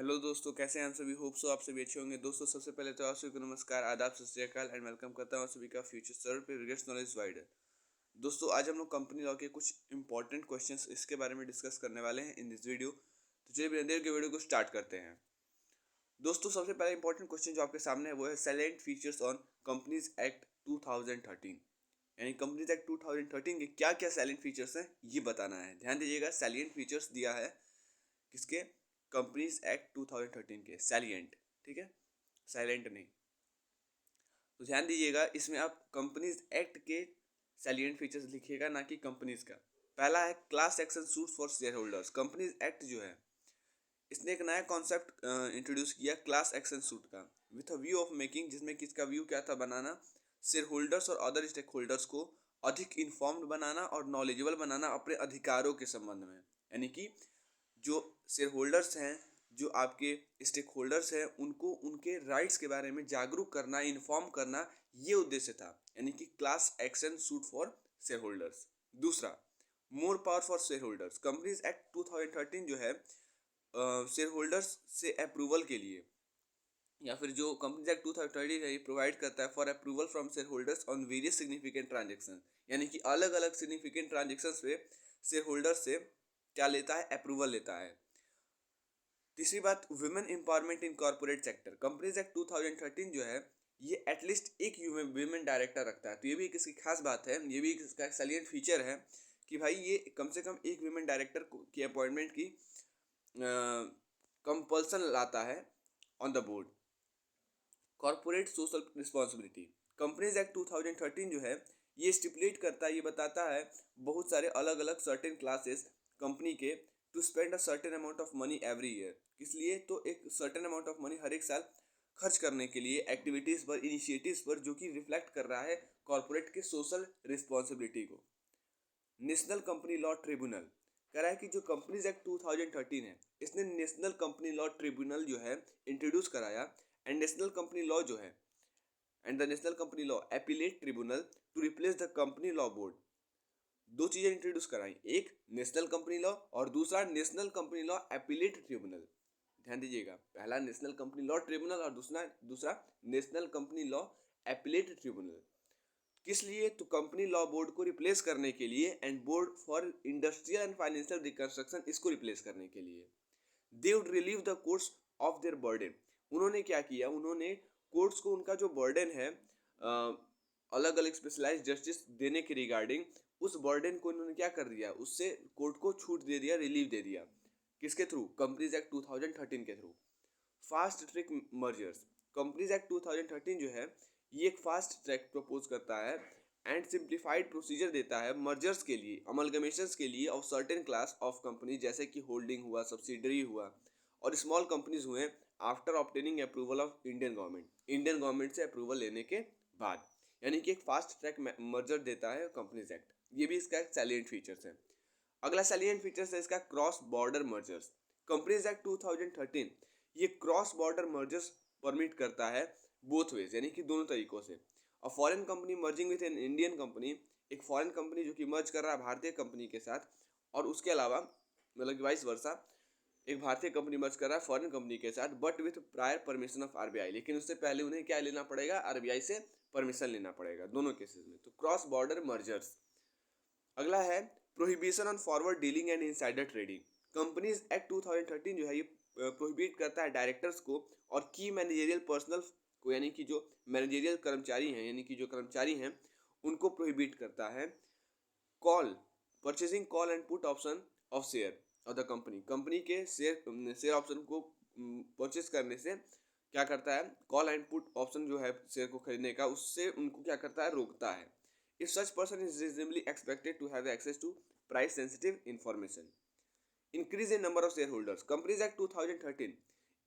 Hello दोस्तों, कैसे हैं हम सभी। होप सो आप सभी अच्छे होंगे। दोस्तों, सबसे पहले तो आप सभी को नमस्कार, आदाब, सत श्री अकाल एंड वेलकम करता हूं आप सभी का फ्यूचर सर पे रिगेट्स नॉलेज वाइडर। दोस्तों, आज हम लोग कंपनी लॉ के कुछ इंपॉर्टेंट क्वेश्चंस इसके बारे में डिस्कस करने वाले हैं इन दिस वीडियो। तो चलिए बिना देर के वीडियो को स्टार्ट करते हैं। दोस्तों, सबसे पहला इंपॉर्टेंट क्वेश्चन जो आपके सामने है वो है सैलेंट फीचर्स ऑन कंपनीज एक्ट 2013। यानी कंपनीज एक्ट 2013 के क्या क्या सैलेंट फीचर्स हैं ये बताना है। ध्यान दीजिएगा, सैलिएंट फीचर्स दिया है किसके, कंपनीज एक्ट 2013 के सैलिएंट, ठीक है, साइलेंट नहीं। तो ध्यान दीजिएगा, इसमें आप कंपनीज एक्ट के सैलिएंट फीचर्स लिखिएगा, ना कि कंपनीज का। पहला है class action suit for shareholders. Companies act जो है इसने एक नया कॉन्सेप्ट इंट्रोड्यूस किया क्लास एक्शन सूट का, with a view of making, जिसमें किसका व्यू क्या था, बनाना शेयर होल्डर्स और अदर स्टेक होल्डर्स को अधिक इन्फॉर्म्ड बनाना और नॉलेजेबल बनाना अपने अधिकारों के संबंध में। यानी कि जो शेयर होल्डर्स हैं, जो आपके स्टेक होल्डर्स हैं, उनको उनके राइट्स के बारे में जागरूक करना, इन्फॉर्म करना, ये उद्देश्य था। यानी कि class action suit for shareholders. दूसरा, more power for shareholders. Companies act 2013 जो है शेयर होल्डर्स से अप्रूवल के लिए, या फिर जो कंपनीज एक्ट 2013 है, ये प्रोवाइड करता है for approval from share holders on various significant transaction. यानी कि अलग अलग सिग्निफिकेंट ट्रांजेक्शन पे शेयर होल्डर्स से क्या लेता है, अप्रूवल लेता है। तीसरी बात, women empowerment in corporate sector. Companies act 2013 जो है ये एटलीस्ट एक वुमेन डायरेक्टर रखता है। तो ये भी इसकी खास बात है, ये भी इसका सैलिएंट फीचर है कि भाई ये कम से कम एक वुमेन डायरेक्टर की अपॉइंटमेंट की कंपल्सन लाता है on the board. Corporate social responsibility. Companies act 2013 जो है ये स्टिपुलेट करता है, ये बताता है बहुत सारे अलग अलग सर्टेन क्लासेस कंपनी के to spend a certain amount of money every year. किस लिए, तो एक सर्टेन अमाउंट ऑफ मनी हर एक साल खर्च करने के लिए एक्टिविटीज़ पर, इनिशिएटिव्स पर, जो कि रिफ्लेक्ट कर रहा है कॉर्पोरेट के सोशल रिस्पॉन्सिबिलिटी को। नेशनल कंपनी लॉ ट्रिब्यूनल कह रहा है कि जो कंपनीज एक्ट 2013 है, इसने नेशनल कंपनी लॉ ट्रिब्यूनल जो है इंट्रोड्यूस कराया। एंड नेशनल कंपनी लॉ जो है, and the national company law appellate tribunal to replace the company law board. दो चीज़ें इंट्रोड्यूस कराई, एक नेशनल कंपनी लॉ और दूसरा national company law appellate tribunal. ध्यान दीजिएगा, पहला नेशनल कंपनी लॉ ट्रिब्यूनल और दूसरा national company law appellate tribunal. किस लिए, तो कंपनी लॉ बोर्ड को रिप्लेस करने के लिए and board for industrial and financial reconstruction, इसको रिप्लेस करने के लिए। They would relieve the courts of their burden. उन्होंने क्या किया, उन्होंने कोर्ट्स को उनका जो बर्डन है अलग अलग स्पेशलाइज जस्टिस देने के रिगार्डिंग, उस बर्डन को उन्होंने क्या कर दिया, उससे कोर्ट को छूट दे दिया, रिलीव दे दिया। किसके थ्रू, कंपनीज एक्ट 2013 के through. Fast track mergers. Companies act 2013 जो है ये एक फास्ट ट्रैक प्रपोज करता है एंड सिंप्लीफाइड प्रोसीजर देता है मर्जर्स के लिए, अमलगमेशंस के लिए of certain class of company, जैसे कि होल्डिंग हुआ, सब्सिडरी हुआ और स्मॉल कंपनीज हुए, after obtaining approval of Indian government, Indian government से अप्रूवल लेने के बाद। यानी कि एक फास्ट ट्रैक मर्जर देता है कंपनीज एक्ट। ये भी इसका एक सैलिएंट फीचर्स है। अगला सैलिएंट फीचर्स है इसका cross border mergers. Companies act 2013 ये क्रॉस बॉर्डर मर्जर्स परमिट करता है बोथ वेज, यानी कि दोनों तरीकों से। A foreign company merging with an Indian company, एक फॉरेन कंपनी जो कि मर्ज कर रहा है भारतीय कंपनी के साथ, और उसके अलावा मतलब कि वाइस वर्सा, एक भारतीय कंपनी मर्ज कर रहा है फॉरेन कंपनी के साथ, but with prior permission of RBI. लेकिन उससे पहले उन्हें क्या लेना पड़ेगा, आरबीआई से परमिशन लेना पड़ेगा दोनों केसेस में। तो क्रॉस बॉर्डर मर्जर्स। अगला है prohibition on forward dealing and insider trading. Companies act 2013 जो है ये प्रोहिबिट करता है डायरेक्टर्स को और की मैनेजरियल पर्सनल को, यानी कि जो मैनेजरियल कर्मचारी हैं, यानी कि जो कर्मचारी हैं, उनको प्रोहिबिट करता है call purchasing call and put option of share of the company. Company के शेयर ऑप्शन को परचेस करने से क्या करता है, कॉल एंड पुट ऑप्शन जो है शेयर को खरीदने का, उससे उनको क्या करता है, रोकता है। If such person is reasonably expected to have access to price sensitive information. Increase in number of shareholders. Companies Act 2013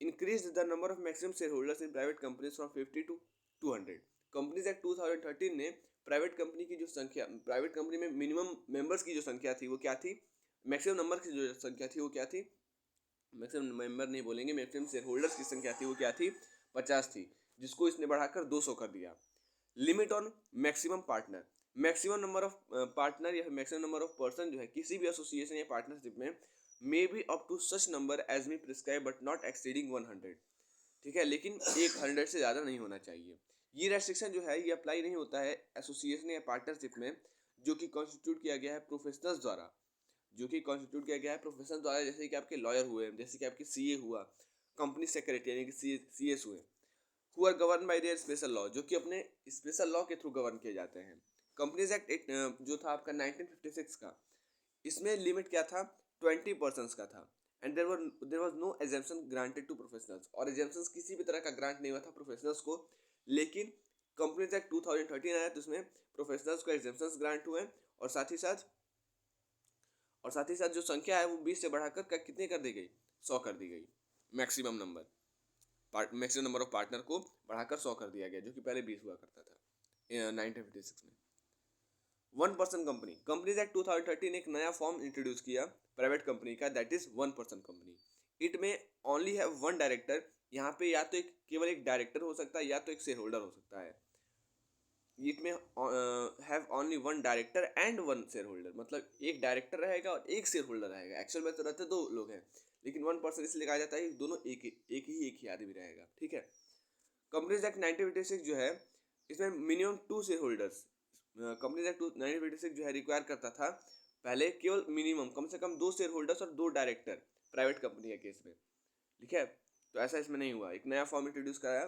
increased the number of maximum shareholders in private companies from 50 to 200. Companies Act 2013 ने private company की जो संख्या, private company में minimum members की जो संख्या थी वो क्या थी, मैक्सिमम नंबर की जो संख्या थी वो क्या थी, मैक्सिमम मेंबर नहीं बोलेंगे, मैक्सिमम शेयर होल्डर्स की संख्या थी वो क्या थी, 50 थी, जिसको इसने बढ़ाकर 200 कर दिया। Limit on maximum partner. Maximum number of partner या मैक्सिमम नंबर ऑफ पर्सन जो है किसी भी एसोसिएशन या पार्टनरशिप में may be up to such number as may prescribe but not exceeding 100। ठीक है, लेकिन 100 से ज़्यादा नहीं होना चाहिए। ये रेस्ट्रिक्शन जो है ये अप्लाई नहीं होता है एसोसिएशन या पार्टनरशिप में जो कि कॉन्स्टिट्यूट किया गया है प्रोफेशनल्स द्वारा, जैसे कि आपके लॉयर हुए, जैसे कि आपके सीए हुआ, कंपनी सेक्रेटरी यानी कि सीएस हुए, who are govern by their special law, जो कि अपने स्पेशल लॉ के थ्रू गवर्न किए जाते हैं। कंपनीज एक्ट जो था आपका 1956 का, इसमें लिमिट क्या था, 20 पर्सन का था। And there was no exemption granted to professionals, और एग्जेम्पशन किसी भी तरह का ग्रांट नहीं हुआ था प्रोफेशनल्स को। लेकिन कंपनीज एक्ट 2013 आया तो उसमें प्रोफेशनल्स को एग्जेम्पशन ग्रांट हुए, और साथ ही साथ जो संख्या है वो 20 से बढ़ाकर कितनी कर दी गई, 100 कर दी गई। मैक्सिमम नंबर ऑफ पार्टनर को बढ़ाकर 100 कर दिया गया, जो कि पहले 20 हुआ करता था 1956 में। 1 पर्सन कंपनी, कंपनीज एक्ट 2013 एक नया फॉर्म इंट्रोड्यूस किया प्राइवेट कंपनी का, that is 1 person company. It में ओनली हैव वन डायरेक्टर, यहाँ पे या तो केवल एक डायरेक्टर हो सकता है या तो एक शेयर होल्डर हो सकता है। इट में have only one director and one share holder, मतलब एक डायरेक्टर रहेगा और एक शेयर होल्डर रहेगा। एक्चुअल में तो रहते 2 लोग हैं, लेकिन 1 पर्सन इसलिए कहा जाता है कि दोनों एक ही आदमी रहेगा। ठीक है, कंपनीज एक्ट 1956 जो है इसमें minimum 2 share holders, companies act 1956 जो है रिक्वायर करता था पहले केवल मिनिमम कम से कम 2 शेयर होल्डर्स और 2 डायरेक्टर प्राइवेट कंपनी के केस में। ठीक है, तो ऐसा इसमें नहीं हुआ। एक नया फॉर्म इंट्रोड्यूस कराया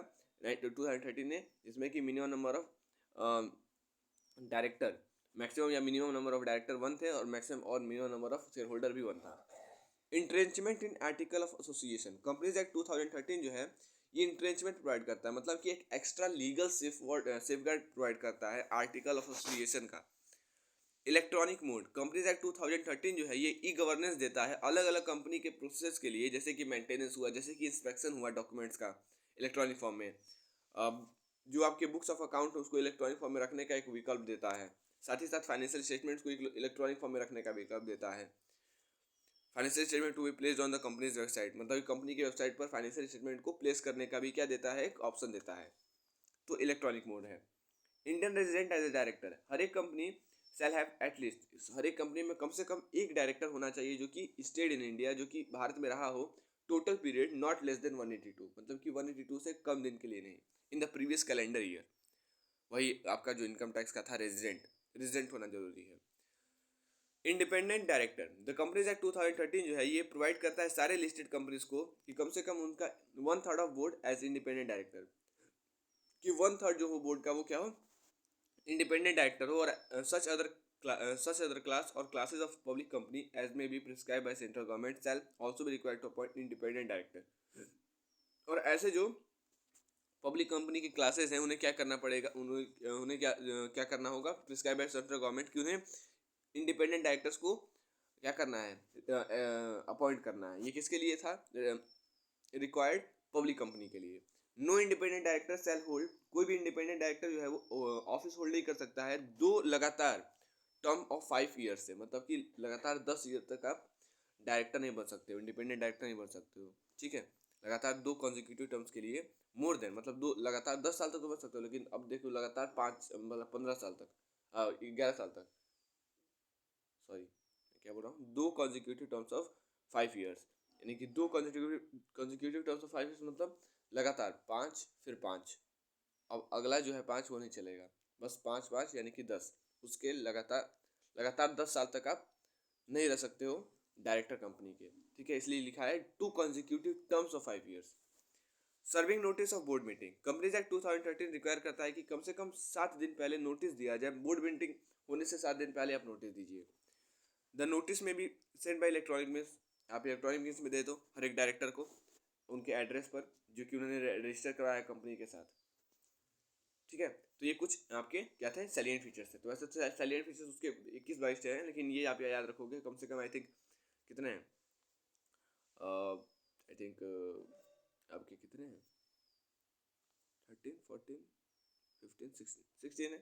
2013 ने, जिसमें कि minimum number of director, maximum या मिनिमम नंबर ऑफ डायरेक्टर 1 थे और मैक्सिमम और minimum number of share holder भी 1 था। Entrenchment in article of association, companies act 2013 जो है ये इंट्रेंचमेंट प्रोवाइड करता है, मतलब कि एक एक्स्ट्रा लीगल सेफगार्ड प्रोवाइड करता है आर्टिकल ऑफ एसोसिएशन का। इलेक्ट्रॉनिक मोड, कंपनीज एक्ट 2013 जो है ये ई गवर्नेंस देता है अलग अलग कंपनी के प्रोसेस के लिए, जैसे कि मेंटेनेंस हुआ, जैसे कि इंस्पेक्शन हुआ डॉक्यूमेंट्स का इलेक्ट्रॉनिक फॉर्म में। अब जो आपके बुक्स ऑफ अकाउंट उसको इलेक्ट्रॉनिक फॉर्म में रखने का एक विकल्प देता है, साथ ही साथ फाइनेंशियल स्टेटमेंट्स को इलेक्ट्रॉनिक फॉर्म में रखने का विकल्प देता है। Financial statement to be placed on the company's website, मतलब कंपनी की वेबसाइट पर फाइनेंशियल स्टेटमेंट को प्लेस करने का भी क्या देता है, एक ऑप्शन देता है। तो इलेक्ट्रॉनिक मोड है। Indian resident as a director, हर एक कंपनी शैल हैव एटलीस्ट, हर एक कंपनी में कम से कम एक डायरेक्टर होना चाहिए जो कि स्टेड इन इंडिया, जो कि भारत में रहा हो, total period not less than 182, मतलब कि 182 से कम दिन के लिए नहीं, in the previous calendar year. वही आपका जो इनकम टैक्स का था रेजिडेंट होना जरूरी है। Independent director, the companies act 2013 जो है ये प्रोवाइड करता है सारे लिस्टेड कंपनीज को कि कम से कम उनका 1/3 of board as independent director, कि 1/3 जो हो बोर्ड का वो क्या हो, इंडिपेंडेंट डायरेक्टर हो। और such other class or classes of public company as may be prescribed by central government shall also be required to appoint independent director। और ऐसे जो पब्लिक कंपनी की क्लासेस हैं उन्हें क्या करना पड़ेगा, उन्हें क्या करना होगा, प्रिस्क्राइब बाय सेंट्रल गवर्नमेंट कि उन्हें इंडिपेंडेंट डायरेक्टर्स को क्या करना है, अपॉइंट करना है। ये किसके लिए था, रिक्वायर्ड पब्लिक कंपनी के लिए। No independent director shall hold, कोई भी इंडिपेंडेंट डायरेक्टर जो है वो ऑफिस होल्ड नहीं कर सकता है 2 लगातार टर्म ऑफ 5 ईयर्स से, मतलब कि लगातार 10 ईयर तक आप डायरेक्टर नहीं बन सकते हो, इंडिपेंडेंट डायरेक्टर नहीं बन सकते हो। ठीक है, लगातार 2 कॉन्जिक्यूटिव टर्म्स के लिए, मोर देन मतलब 2 लगातार 10 साल तक तो बन सकते हो, लेकिन अब देखो लगातार 5 मतलब 15 साल तक, 11 साल तक, सॉरी क्या बोल रहा हूँ, 2 कॉन्जिक्यूटिव टर्म्स ऑफ 5 ईयर्स, यानी कि 2 कॉन्जिक्यूटिव टर्म्स ऑफ 5 ईयर्स मतलब लगातार 5 फिर 5, अब अगला जो है 5 वो नहीं चलेगा, बस 5 5 यानी कि 10, उसके लगातार 10 साल तक आप नहीं रह सकते हो डायरेक्टर कंपनी के। ठीक है, इसलिए लिखा है 2 consecutive terms of 5 years. Serving notice of board meeting, companies act 2013 require करता है कि कम से कम 7 दिन पहले नोटिस दिया जाए, बोर्ड मीटिंग होने से 7 दिन पहले आप नोटिस दीजिए। द नोटिस में भी सेंड बाई इलेक्ट्रॉनिक मीन्स, आप इलेक्ट्रॉनिक मीन्स में दे दो हर एक डायरेक्टर को उनके एड्रेस पर जो कि उन्होंने रजिस्टर करवाया कंपनी के साथ। ठीक है, तो ये कुछ आपके क्या थे, सैलिएंट फीचर्स थे। तो वैसे तो सैलिएंट फीचर्स उसके 21-22 हैं, लेकिन ये आप याद रखोगे कम से कम, आई थिंक कितने हैं, आई थिंक आपके कितने हैं, 13 14 15 16 है।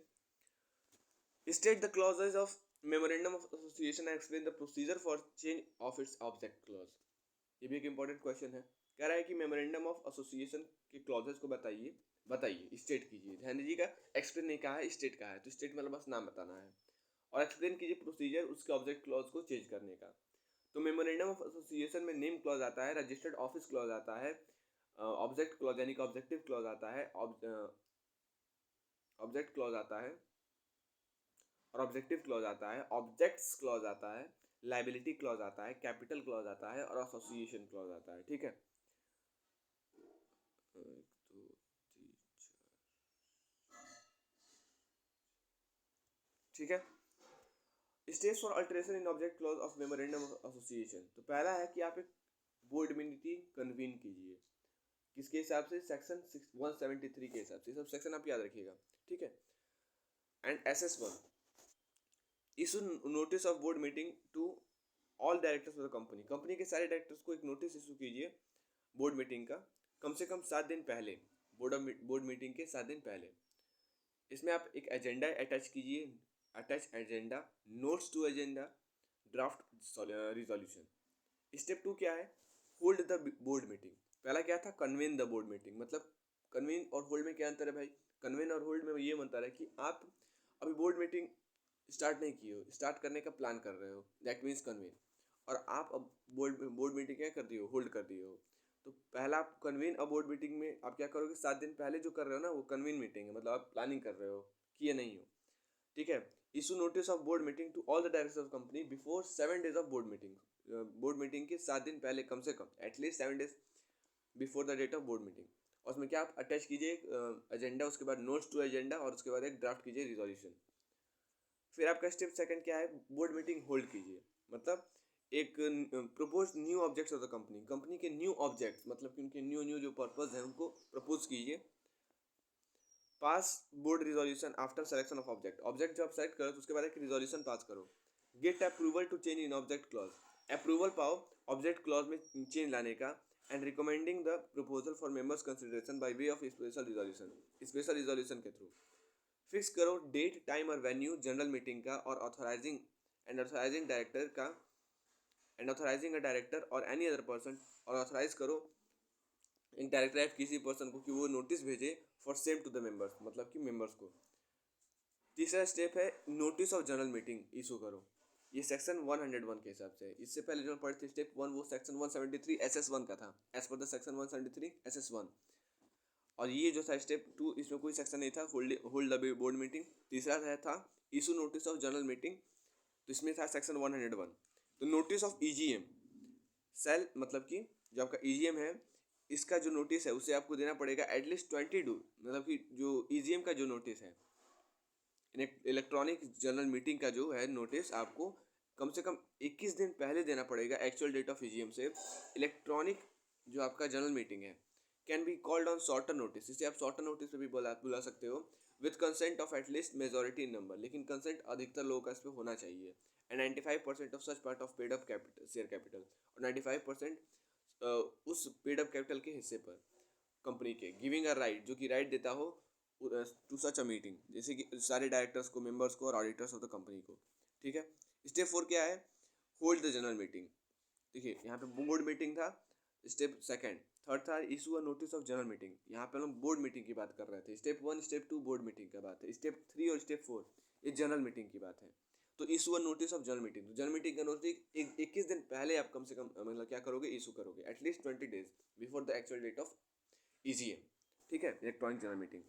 State the clauses of memorandum of association and explain the procedure for change of its object clause. ये भी एक इंपॉर्टेंट क्वेश्चन है, कह रहा है कि मेमोरेंडम ऑफ एसोसिएशन के क्लॉजेज को बताइए स्टेट कीजिए। ध्यान दीजिएगा, एक्सप्लेन नहीं कहा है, स्टेट कहा है, तो स्टेट मतलब बस नाम बताना है, और एक्सप्लेन कीजिए प्रोसीजर उसके ऑब्जेक्ट क्लॉज को चेंज करने का। तो मेमोरेंडम ऑफ एसोसिएशन में नेम क्लॉज आता है, रजिस्टर्ड ऑफिस क्लॉज आता है, ऑब्जेक्ट क्लॉज यानी कि ऑब्जेक्टिव क्लॉज आता है, ऑब्जेक्ट क्लॉज आता है और ऑब्जेक्टिव क्लॉज आता है, ऑब्जेक्ट्स क्लॉज आता है, लाइबिलिटी क्लॉज आता है, कैपिटल क्लॉज आता है और एसोसिएशन क्लॉज आता है। ठीक है, एक दो तीन ठीक है। Steps for alteration in object clause of memorandum of association. तो पहला है कि आप एक बोर्ड मीटिंग कन्वीन कीजिए, किसके हिसाब से, सेक्शन 173 के हिसाब से। सब सेक्शन आप याद रखिएगा, ठीक है। And SS1 issue notice of board meeting to all directors of the company. Company के सारे डायरेक्टर्स को एक नोटिस इशू कीजिए बोर्ड मीटिंग का, कम से कम 7 दिन पहले, बोर्ड मीटिंग के 7 दिन पहले। इसमें आप एक एजेंडा अटैच कीजिए, attach agenda, notes to agenda, draft resolution. Step 2 क्या है, होल्ड द बोर्ड मीटिंग। पहला क्या था, कन्वेन द बोर्ड मीटिंग। मतलब कन्वेन और होल्ड में क्या अंतर है भाई, कन्वेन और होल्ड में ये अंतर है कि आप अभी बोर्ड मीटिंग स्टार्ट नहीं किए हो, स्टार्ट करने का प्लान कर रहे हो, दैट मीन्स कन्वेन। और आप अब बोर्ड मीटिंग क्या कर दिए हो, होल्ड कर दिए हो। तो पहला आप कन्वीन अब बोर्ड मीटिंग में आप क्या करोगे, 7 दिन पहले जो कर रहे हो ना वो कन्वीन मीटिंग है, मतलब आप प्लानिंग कर रहे हो, किए नहीं हो। ठीक है। Issue notice of board meeting to all the directors of company before 7 days of board meeting. Board meeting के 7 दिन पहले, कम से कम at least 7 days before the date of board meeting. और उसमें क्या आप अटैच कीजिए एजेंडा, उसके बाद नोट्स टू एजेंडा और उसके बाद एक ड्राफ्ट कीजिए रिजोल्यूशन। फिर आपका स्टेप सेकंड क्या है, बोर्ड मीटिंग होल्ड कीजिए। मतलब एक propose new objects of the company, company के न्यू ऑब्जेक्ट्स, मतलब कि उनके न्यू न्यू जो पर्पज है उनको प्रपोज कीजिए। Pass board resolution after selection of object. Object जब सेलेक्ट करो तो उसके बाद एक रिजोल्यूशन पास करो। Get approval to change in object clause. Approval पाओ ऑब्जेक्ट क्लॉज में चेंज लाने का। And recommending the proposal for members consideration by way of special resolution, special resolution के थ्रू। फिक्स करो डेट, टाइम और venue general meeting का, और authorising director का, एंड ऑथराइजिंग अ डायरेक्टर और एनी अदर पर्सन, और ऑथराइज करो एक डायरेक्टर या किसी पर्सन को कि वो नोटिस भेजे for same to the members, मतलब कि मेंबर्स को। तीसरा स्टेप है notice of general meeting issue करो। ये सेक्शन 101 के हिसाब से है। इससे पहले जो पढ़े थे स्टेप 1 वो सेक्शन 173 SS1 का था, as per the section 173 SS1। और ये जो था स्टेप 2, इसमें कोई सेक्शन नहीं था, होल्ड द बोर्ड मीटिंग। तीसरा था issue notice of general meeting, तो इसमें था सेक्शन 101। तो नोटिस ऑफ EGM सेल, मतलब कि जो आपका EGM है, इसका जो नोटिस है उसे आपको देना पड़ेगा एटलीस्ट 22, मतलब कि जो EGM का जो नोटिस है, इलेक्ट्रॉनिक जनरल मीटिंग का जो है नोटिस, आपको कम से कम 21 दिन पहले देना पड़ेगा एक्चुअल डेट ऑफ EGM से। इलेक्ट्रॉनिक जो आपका जनरल मीटिंग है can be called on shorter notice, इसे आप शॉर्टर नोटिस पे भी बुला सकते हो, with consent of at least majority number, लेकिन कंसेंट अधिकतर लोगों का इस पर होना चाहिए। And 95% of such part of paid up capital, share capital, और 95% उस पेड अप कैपिटल के हिस्से पर कंपनी के, गिविंग अ राइट, जो कि राइट देता हो टू सच अ मीटिंग, जैसे कि सारे डायरेक्टर्स को, मेंबर्स को और ऑडिटर्स ऑफ द कंपनी को। ठीक है। स्टेप 4 क्या है, होल्ड द जनरल मीटिंग। देखिए यहाँ पे बोर्ड मीटिंग था, स्टेप सेकंड। थर्ड था issue a notice of general meeting, यहाँ पे हम बोर्ड मीटिंग की बात कर रहे थे। स्टेप 1 स्टेप 2 बोर्ड मीटिंग का बात है, स्टेप 3 और स्टेप 4 ये जनरल मीटिंग की बात है। तो issue a notice of general meeting, तो जनरल मीटिंग का नोटिस 21 दिन पहले आप कम से कम मतलब क्या करोगे, इशू करोगे at least 20 days before the actual date of EGM। ठीक है, इलेक्ट्रॉनिक जनरल मीटिंग।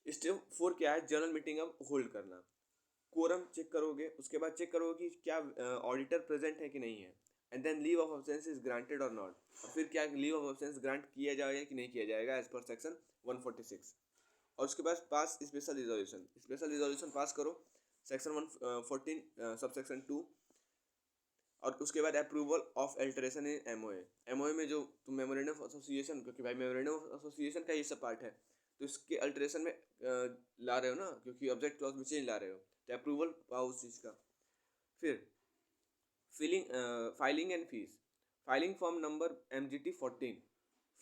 स्टेप 4 क्या है, जनरल मीटिंग अब होल्ड करना। कोरम चेक करोगे, उसके बाद चेक करोगे कि क्या ऑडिटर प्रेजेंट है कि नहीं है, and then leave of absence is granted और नॉट। और फिर क्या लीव ऑफ एब्सेंस ग्रांट किया जाएगा कि नहीं किया जाएगा एज पर सेक्शन 146। और उसके बाद pass special resolution, special resolution pass करो सेक्शन 114 सब सेक्शन 2। और उसके बाद approval of alteration in MOA में जो तुम मेमोरेंडम ऑफ एसोसिएशन, क्योंकि भाई मेमोरेंडम ऑफ एसोसिएशन का ये सब पार्ट है, तो इसके अल्टरेशन में ला रहे हो ना, क्योंकि ऑब्जेक्ट क्लॉज में चेंज ला रहे हो, तो अप्रूवल पाओ उस चीज़ का। फिर filing and fees, filing form number MGT 14,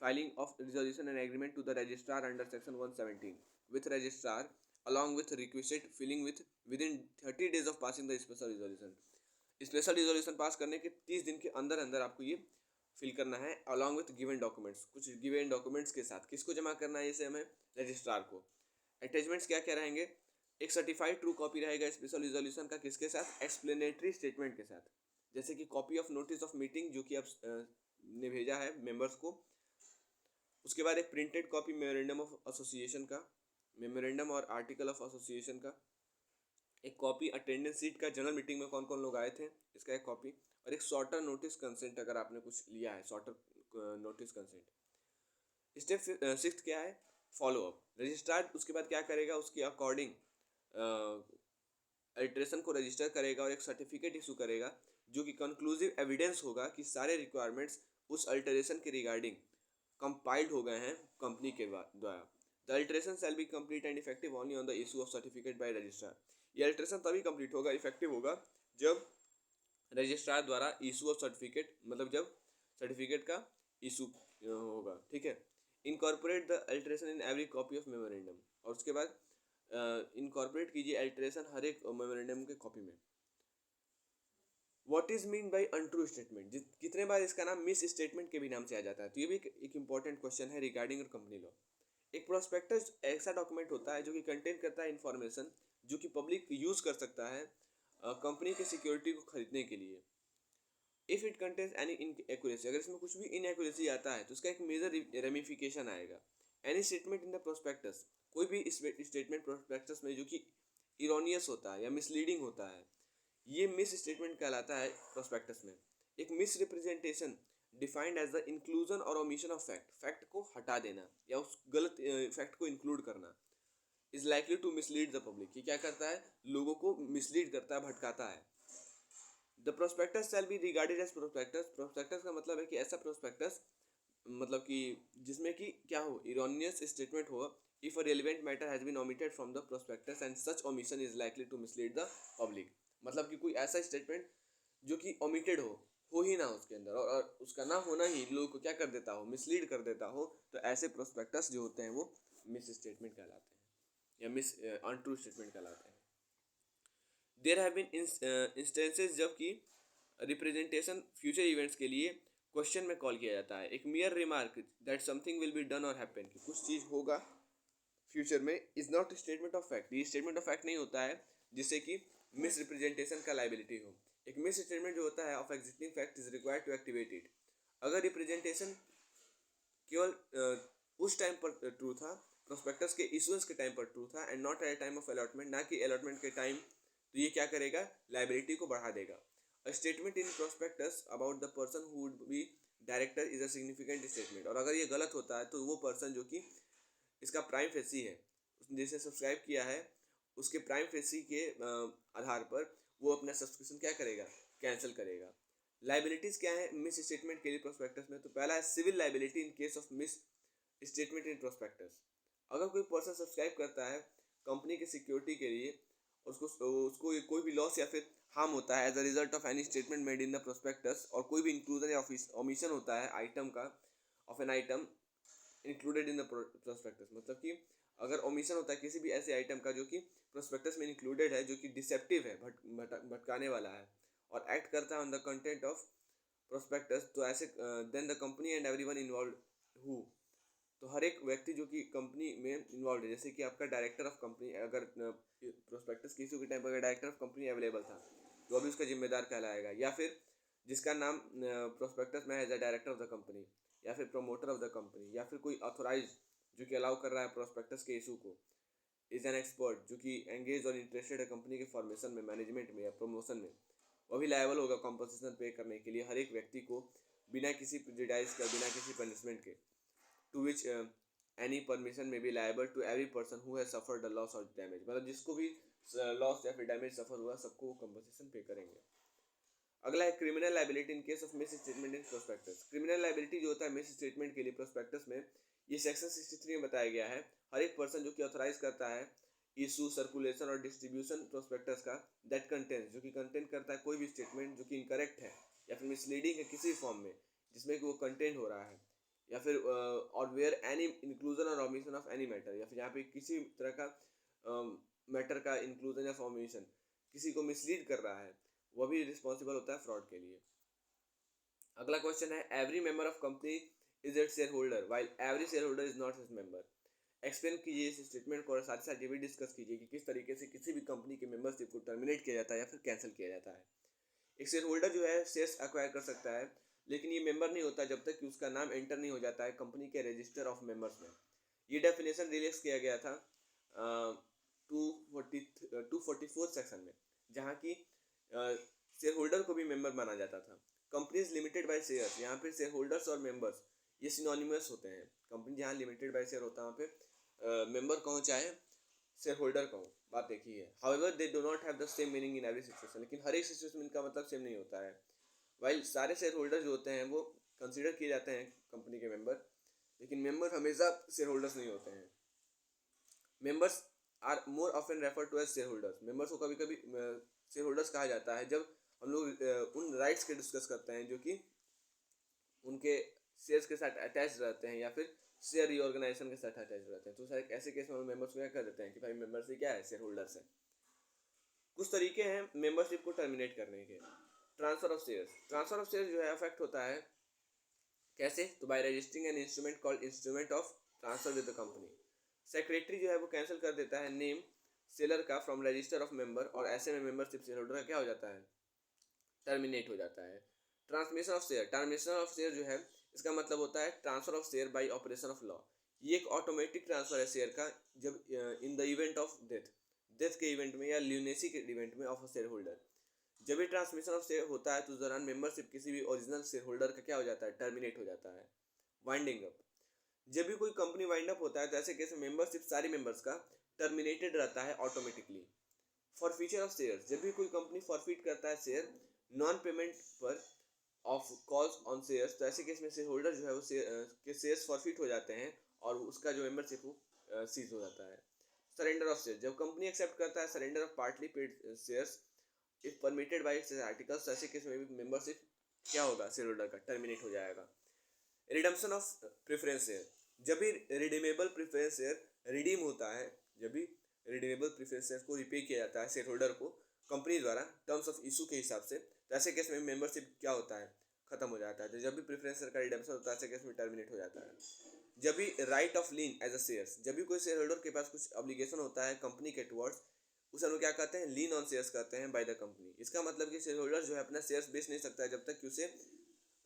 filing of resolution and agreement to the registrar under section 117 with registrar along with requisite filling within 30 days of passing the special resolution। Special resolution पास करने के 30 दिन के अंदर अंदर आपको ये fill करना है अलॉन्ग विथ गिवन डॉक्यूमेंट्स, कुछ गिवन डॉक्यूमेंट्स के साथ। किसको जमा करना है इसे, हमें रजिस्ट्रार को। अटैचमेंट्स क्या क्या रहेंगे, एक सर्टिफाइड ट्रू कॉपी रहेगा स्पेशल रिजोल्यूशन का, किसके साथ, एक्सप्लेनेटरी स्टेटमेंट के साथ। जैसे कि copy of notice of meeting जो कि आप ने भेजा है मेंबर्स को, उसके बाद एक printed copy memorandum of association का, मेमोरेंडम और आर्टिकल ऑफ एसोसिएशन का, एक कॉपी अटेंडेंस सीट का, जनरल मीटिंग में कौन कौन लोग आए थे इसका एक कॉपी, और एक शॉर्टर नोटिस कंसेंट अगर आपने कुछ लिया है, शॉर्टर नोटिस कंसेंट। स्टेप 6 क्या है, फॉलो अप। रजिस्ट्रार उसके बाद क्या करेगा, उसके अकॉर्डिंग अल्ट्रेशन को रजिस्टर करेगा और एक सर्टिफिकेट इशू करेगा जो कि कंक्लूसिव एविडेंस होगा कि सारे रिक्वायरमेंट्स उस अल्टरेशन के रिगार्डिंग कंपाइल्ड हो गए हैं कंपनी के द्वारा। The alteration shall be complete and effective only on the issue of certificate bye registrar. ये अल्टरेशन तभी कंप्लीट होगा, इफेक्टिव होगा जब रजिस्ट्रार द्वारा इशू ऑफ सर्टिफिकेट, मतलब जब सर्टिफिकेट का इशू होगा, ठीक है। Incorporate the alteration in every copy of memorandum, और उसके बाद इनकॉर्पोरेट कीजिए अल्टरेशन हर एक मेमोरेंडम के कॉपी में। What is mean by untrue statement, कितने बार इसका नाम मिस स्टेटमेंट के भी नाम से आ जाता है, तो ये भी एक इंपॉर्टेंट क्वेश्चन है रिगार्डिंग योर कंपनी लॉ। एक प्रोस्पेक्टस ऐसा डॉक्यूमेंट होता है जो कि कंटेन करता है इंफॉर्मेशन जो कि पब्लिक यूज कर सकता है कंपनी के सिक्योरिटी को खरीदने के लिए। If it contains any inaccuracy, अगर इसमें कुछ भी इनएक्यूरेसी आता है तो उसका एक मेजर रेमिफिकेशन आएगा। Any statement in the prospectus, कोई भी स्टेटमेंट प्रोस्पेक्टस में जो कि इरोनियस होता है या मिसलीडिंग होता है, ये मिस स्टेटमेंट कहलाता है प्रोस्पेक्टस में। एक misrepresentation defined as the inclusion और ओमिशन ऑफ फैक्ट, फैक्ट को हटा देना या उस गलत फैक्ट को इंक्लूड करना, is likely to mislead the public, ये क्या करता है, लोगों को मिसलीड करता है, भटकाता है। The prospectus shall be regarded as prospectus, prospectus का मतलब है कि ऐसा प्रोस्पेक्टस मतलब कि जिसमें कि क्या हो, इरोनियस स्टेटमेंट हो, if a relevant matter has been omitted from the prospectus and such omission is likely to mislead the public, मतलब कि कोई ऐसा स्टेटमेंट जो कि ओमिटेड हो ही ना उसके अंदर, और उसका ना होना ही लोगों को क्या कर देता हो, मिसलीड कर देता हो, तो ऐसे प्रोस्पेक्टस जो होते हैं वो मिस स्टेटमेंट कहलाते हैं या मिस अनट्रू स्टेटमेंट कहलाते हैं। देयर हैव बीन इंस्टेंसेस जबकि रिप्रेजेंटेशन फ्यूचर इवेंट्स के लिए क्वेश्चन में कॉल किया जाता है। एक मियर remark that something will be done और हैपन, कि कुछ चीज़ होगा फ्यूचर में, is not statement of fact, ये स्टेटमेंट ऑफ फैक्ट नहीं होता है जिससे कि मिस रिप्रेजेंटेशन का लाइबिलिटी हो। एक मिस स्टेटमेंट जो होता है of existing fact is required to activate it. अगर रिप्रेजेंटेशन केवल उस टाइम पर ट्रू था, प्रोस्पेक्टस के इशुएंस के टाइम पर ट्रू था and not at time of allotment, ना कि अलॉटमेंट के टाइम, तो ये क्या करेगा, लाइबिलिटी को बढ़ा देगा। A statement in prospectus about the person who would be director is a significant statement, और अगर ये गलत होता है तो वो पर्सन जो कि इसका प्राइम फेसी है, उसने जिसे सब्सक्राइब किया है, उसके प्राइम फेसी के आधार पर वो अपना सब्सक्रिप्शन क्या करेगा, कैंसिल करेगा। लाइबिलिटीज़ क्या है मिस स्टेटमेंट के लिए प्रोस्पेक्टस में, तो पहला है civil liability in case of misstatement in prospectus. अगर कोई पर्सन सब्सक्राइब करता है कंपनी के सिक्योरिटी के लिए, उसको उसको कोई भी लॉस या फिर हार्म होता है as a result of any statement made in the prospectus, और कोई भी इंक्लूजन या ओमिशन होता है आइटम का, of an item included in the prospectus, मतलब कि अगर ओमिशन होता है किसी भी ऐसे आइटम का जो कि प्रोस्पेक्टस में इंक्लूडेड है, जो कि डिसेप्टिव है, भटकाने वाला है, और एक्ट करता है on the content of prospectus, तो ऐसे then the company and everyone involve who, तो हर एक व्यक्ति जो कि कंपनी में इन्वॉल्व है, जैसे कि आपका डायरेक्टर ऑफ कंपनी, अगर प्रोस्पेक्टस की इशू के टाइम पर अगर डायरेक्टर ऑफ कंपनी अवेलेबल था तो अभी उसका जिम्मेदार कहलाएगा, या फिर जिसका नाम प्रोस्पेक्टस में है as a director of the company, या फिर प्रमोटर ऑफ द कंपनी, या फिर कोई ऑथोराइज जो कि अलाउ कर रहा है प्रोस्पेक्टस के इशू को, इज एन एक्सपर्ट जो कि एंगेज और इंटरेस्टेड है कंपनी के फॉर्मेशन में, मैनेजमेंट में या प्रमोशन में, वो भी लायबल होगा कॉम्पनसेशन पे करने के लिए हर एक व्यक्ति को, बिना किसी प्रेजुडिस का, बिना किसी पनिशमेंट के, to which any permission may be liable to every person who has suffered the loss और डैमेज, मतलब जिसको भी लॉस या फिर डैमेज सफर हुआ सबको कॉम्पनसेशन पे करेंगे। अगला है criminal liability in case of misstatement in prospectus. Criminal liability जो होता है मिस स्टेटमेंट के लिए प्रोस्पेक्टस में, ये सेक्शन 63 में बताया गया है। हर एक पर्सन जो कि ऑथराइज करता है इशू, सर्कुलेशन और डिस्ट्रीब्यूशन प्रोस्पेक्टस का, दैट कंटेंट जो कि कंटेंट करता है कोई भी स्टेटमेंट जो कि इनकरेक्ट है या फिर मिसलीडिंग है किसी फॉर्म में जिसमें कि वो कंटेंट हो रहा है, या फिर और वेयर एनी इंक्लूजन और ओमिशन ऑफ एनी मैटर, या फिर यहाँ पे किसी तरह का मैटर का इंक्लूजन या फॉर्मेशन किसी को मिसलीड कर रहा है, वह भी रिस्पॉन्सिबल होता है फ्रॉड के लिए। अगला क्वेश्चन है every member of company is it share holder while every share holder is not his member. Explain कीजिए इस स्टेटमेंट को और साथ ही साथ ये भी डिस्कस कीजिए कि किस तरीके से किसी भी कंपनी के मेंबरशिप को टर्मिनेट किया जाता है या फिर कैंसिल किया जाता है। एक शेयर होल्डर जो है शेयर्स एक्वायर कर सकता है, लेकिन ये मेंबर नहीं होता जब तक कि उसका नाम एंटर नहीं हो जाता है कंपनी के रजिस्टर ऑफ मेंबर्स में। ये डेफिनेशन रिलीज किया गया था 244 सेक्शन में, जहाँ की शेयर होल्डर को भी मेंबर माना जाता था। कंपनीज लिमिटेड बाय शेयर्स, यहाँ पे शेयर होल्डर्स और मेंबर्स ये सिनोनिमस होते हैं। कंपनी जहाँ लिमिटेड बाय शेयर होता है वहाँ पे मेंबर कहो चाहे शेयर होल्डर कहो, बात देखी है। However they do not have the same meaning in every situation, लेकिन हर एक सिचुएशन में इनका मतलब सेम नहीं होता है। वाइल सारे शेयर होल्डर जो होते हैं वो कंसिडर किए जाते हैं कंपनी के मेंबर, लेकिन मेंबर हमेशा शेयर होल्डर्स नहीं होते हैं। Members are more often refer to as share holders, members को कभी कभी शेयर होल्डर्स कहा जाता है जब हम लोग उन राइट्स के डिस्कस करते हैं जो कि उनके शेयर्स के साथ अटैच रहते हैं या फिर शेयर रीऑर्गेनाइजेशन के साथ अटैच रहते हैं। तो सारे ऐसे केस में हम मेंबर्स को क्या कर देते हैं कि भाई मेंबर्स ही क्या है, शेयर होल्डर्स है। कुछ तरीके हैं मेंबरशिप को टर्मिनेट करने के। Transfer of shares, transfer of shares जो है अफेक्ट होता है कैसे, तो by registering an instrument called instrument of transfer with the company. Secretary जो है वो कैंसिल कर देता है नेम सेलर का फ्रॉम रजिस्टर ऑफ मेंबर, और ऐसे में मेंबरशिप शेयर होल्डर का क्या हो जाता है, टर्मिनेट हो जाता है। Transmission of share, transmission of share जो है इसका मतलब होता है transfer of share bye operation of law. ये एक ऑटोमेटिक ट्रांसफर है शेयर का जब in the event of death, death के इवेंट में या ल्यूनेसी के इवेंट में ऑफ अ शेयर होल्डर। जब भी ट्रांसमिशन ऑफ शेयर होता है तो उस दौरान मेंबरशिप किसी भी ओरिजिनल शेयर होल्डर का क्या हो जाता है, टर्मिनेट हो जाता है। वाइंडिंग अप, जब भी कोई कंपनी वाइंड अप होता है तो ऐसे केस में मेंबरशिप सारी मेंबर्स का टर्मिनेटेड रहता है ऑटोमेटिकली। फॉरफीचर ऑफ शेयर, जब भी कोई कंपनी फॉरफीट करता है शेयर नॉन पेमेंट पर ऑफ कॉल्स ऑन शेयर्स, तो ऐसे केस में शेयर होल्डर जो है वो के शेयर्स फॉरफिट हो जाते हैं और उसका जो मेंबरशिप वो सीज हो जाता है। सरेंडर ऑफ शेयर, जब कंपनी एक्सेप्ट करता है surrender of partly paid shares if permitted by it's articles, ऐसे केस में भी मेंबरशिप क्या होगा, शेयर होल्डर का टर्मिनेट हो जाएगा। रिडम्पशन ऑफ प्रेफरेंस शेयर, जब भी रिडीमेबल प्रेफरेंस शेयर रिडीम होता है, जब भी रिडीमेबल प्रेफरेंस शेयर को रिपे किया जाता है शेयर होल्डर को कंपनी द्वारा टर्म्स ऑफ इशू के हिसाब से, तो ऐसे केस में मेंबरशिप क्या होता है, खत्म हो जाता है। तो जब भी प्रेफरेंस शेयर का रिडम्पशन होता है ऐसे केस में टर्मिनेट हो जाता है। जब भी right of lien as a shares, जब भी कोई शेयर होल्डर के पास कुछ ऑब्लिगेशन होता है कंपनी के टुवर्ड्स, उसे हम लोग क्या कहते हैं, लीन ऑन शेयर्स कहते हैं बाय द कंपनी। इसका मतलब कि शेयर होल्डर जो है अपना शेयर्स बेच नहीं सकता है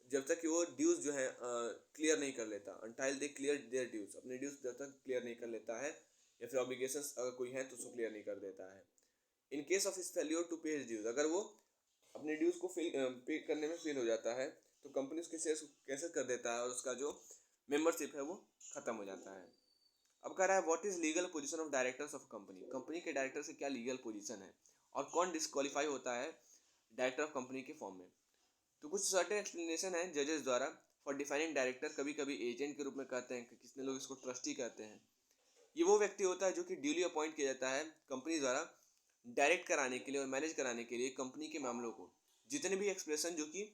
जब तक कि वो ड्यूज जो है क्लियर नहीं कर लेता, अनटाइल दे क्लियर देयर ड्यूज, अपने ड्यूज जब तक क्लियर नहीं कर लेता है या फिर ऑब्लिगेशंस अगर कोई है तो उसको क्लियर नहीं कर देता है। In case of his failure to pay his dues, अगर वो अपने ड्यूज को पे करने में फेल हो जाता है तो कंपनी उसके शेयर्स को कैंसिल कर देता है और उसका जो मेंबरशिप है वो खत्म हो जाता है। अब कह रहा है what is legal position of directors of company, company के डायरेक्टर से क्या लीगल पोजीशन है और कौन डिस्क्वालीफाई होता है डायरेक्टर ऑफ कंपनी के फॉर्म में। तो कुछ सर्टेन एक्सप्लेनेशन है जजेस द्वारा फॉर डिफाइनिंग डायरेक्टर। कभी कभी एजेंट के रूप में कहते हैं, कितने लोग इसको ट्रस्टी कहते हैं। ये वो व्यक्ति होता है जो कि ड्यूली अपॉइंट किया जाता है कंपनी द्वारा डायरेक्ट कराने के लिए और मैनेज कराने के लिए कंपनी के मामलों को। जितने भी एक्सप्रेशन जो कि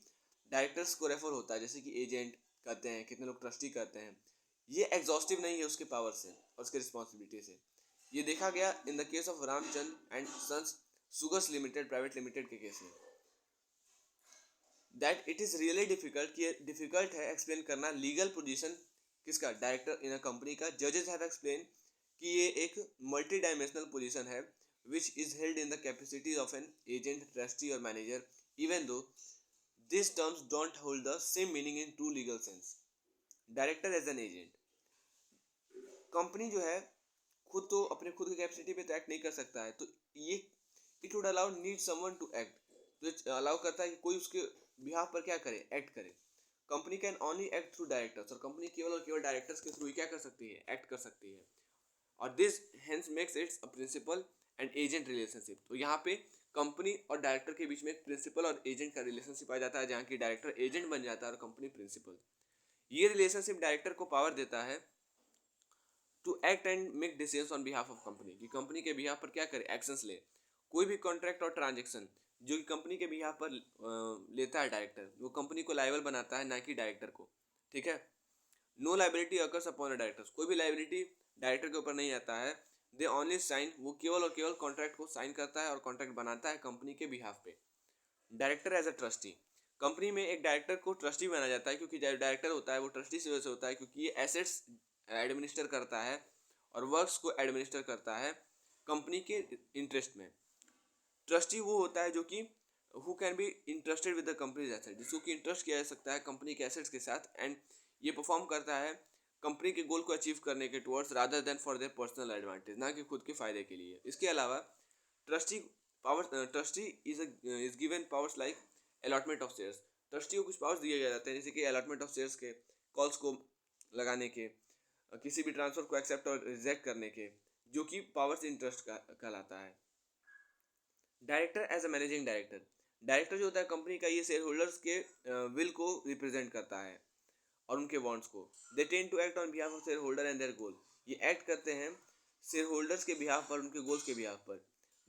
डायरेक्टर्स को रेफर होता है, जैसे कि एजेंट कहते हैं, कितने लोग ट्रस्टी कहते हैं, ये एग्जॉस्टिव नहीं है उसके पावर से और उसके रिस्पॉन्सिबिलिटी से। ये देखा गया in the case of Ramchand and sons sugars limited private limited के केस में, that it is really difficult है एक्सप्लेन करना लीगल पोजीशन किसका, डायरेक्टर इन अ कंपनी का। जजेस हैव एक्सप्लेन कि ये एक मल्टी डायमेंशनल पोजीशन है which is held in the capacity of an agent, trustee और manager, even though this terms don't hold the same meaning in true legal sense. Director as an agent, company जो है खुद तो अपने खुद की capacity पे तो एक्ट नहीं कर सकता है, तो ये it would allow need someone to act, तो अलाउ करता है कि कोई उसके बिहाफ पर क्या करे, एक्ट करे। Company can only act through directors, और कंपनी केवल और केवल डायरेक्टर्स के थ्रू ही क्या कर सकती है, एक्ट कर सकती है। और this hence makes its a principal and agent relationship. तो यहाँ पे कंपनी और डायरेक्टर के बीच में एक प्रिंसिपल और एजेंट का रिलेशनशिप आ जाता है, जहाँ की डायरेक्टर एजेंट बन जाता है और कंपनी प्रिंसिपल। ये रिलेशनशिप डायरेक्टर को पावर देता है to act and make decisions on behalf of company, कि कंपनी के बिहाफ पर क्या करे, एक्शंस ले। कोई भी कॉन्ट्रैक्ट और ट्रांजेक्शन जो कि कंपनी के बिहाफ पर लेता है डायरेक्टर, वो कंपनी को लायबल बनाता है, ना कि डायरेक्टर को। ठीक है, no liability occurs upon directors, कोई भी लाइबिलिटी डायरेक्टर के ऊपर नहीं आता है। दे ओनली साइन, वो केवल और केवल कॉन्ट्रैक्ट को साइन करता है और कॉन्ट्रैक्ट बनाता है कंपनी के बिहाफ पे। Director as a trustee, company में एक डायरेक्टर को ट्रस्टी बनाया जाता है, क्योंकि जो डायरेक्टर होता है वो ट्रस्टी से वजह से होता है, क्योंकि ये एसेट्स एडमिनिस्टर करता है और वर्क्स को एडमिनिस्टर करता है कंपनी के इंटरेस्ट में। ट्रस्टी वो होता है जो कि who can be interested with the companies asset, जिसको कि इंटरेस्ट किया जा सकता है कंपनी के एसेट्स के साथ, एंड ये परफॉर्म करता है कंपनी के गोल को अचीव करने के towards rather than for their personal advantage, ना कि खुद के फायदे के लिए। इसके अलावा trustee trustee is given powers like allotment of shares. Trustee को कुछ पावर्स दिए जाते हैं, जैसे कि अलॉटमेंट ऑफ शेयर्स के, कॉल्स को लगाने के, किसी भी ट्रांसफर को एक्सेप्ट और रिजेक्ट करने के, जो कि पावर्स इंटरेस्ट का कहलाता है। Director as a managing director, director जो होता है कंपनी का, ये शेयर होल्डर्स के विल को रिप्रेजेंट करता है और उनके वांट्स को। They tend to act on behalf of share holder and their goal, ये एक्ट करते हैं शेयर होल्डर्स के बिहाफ पर, उनके गोल्स के बिहाफ पर।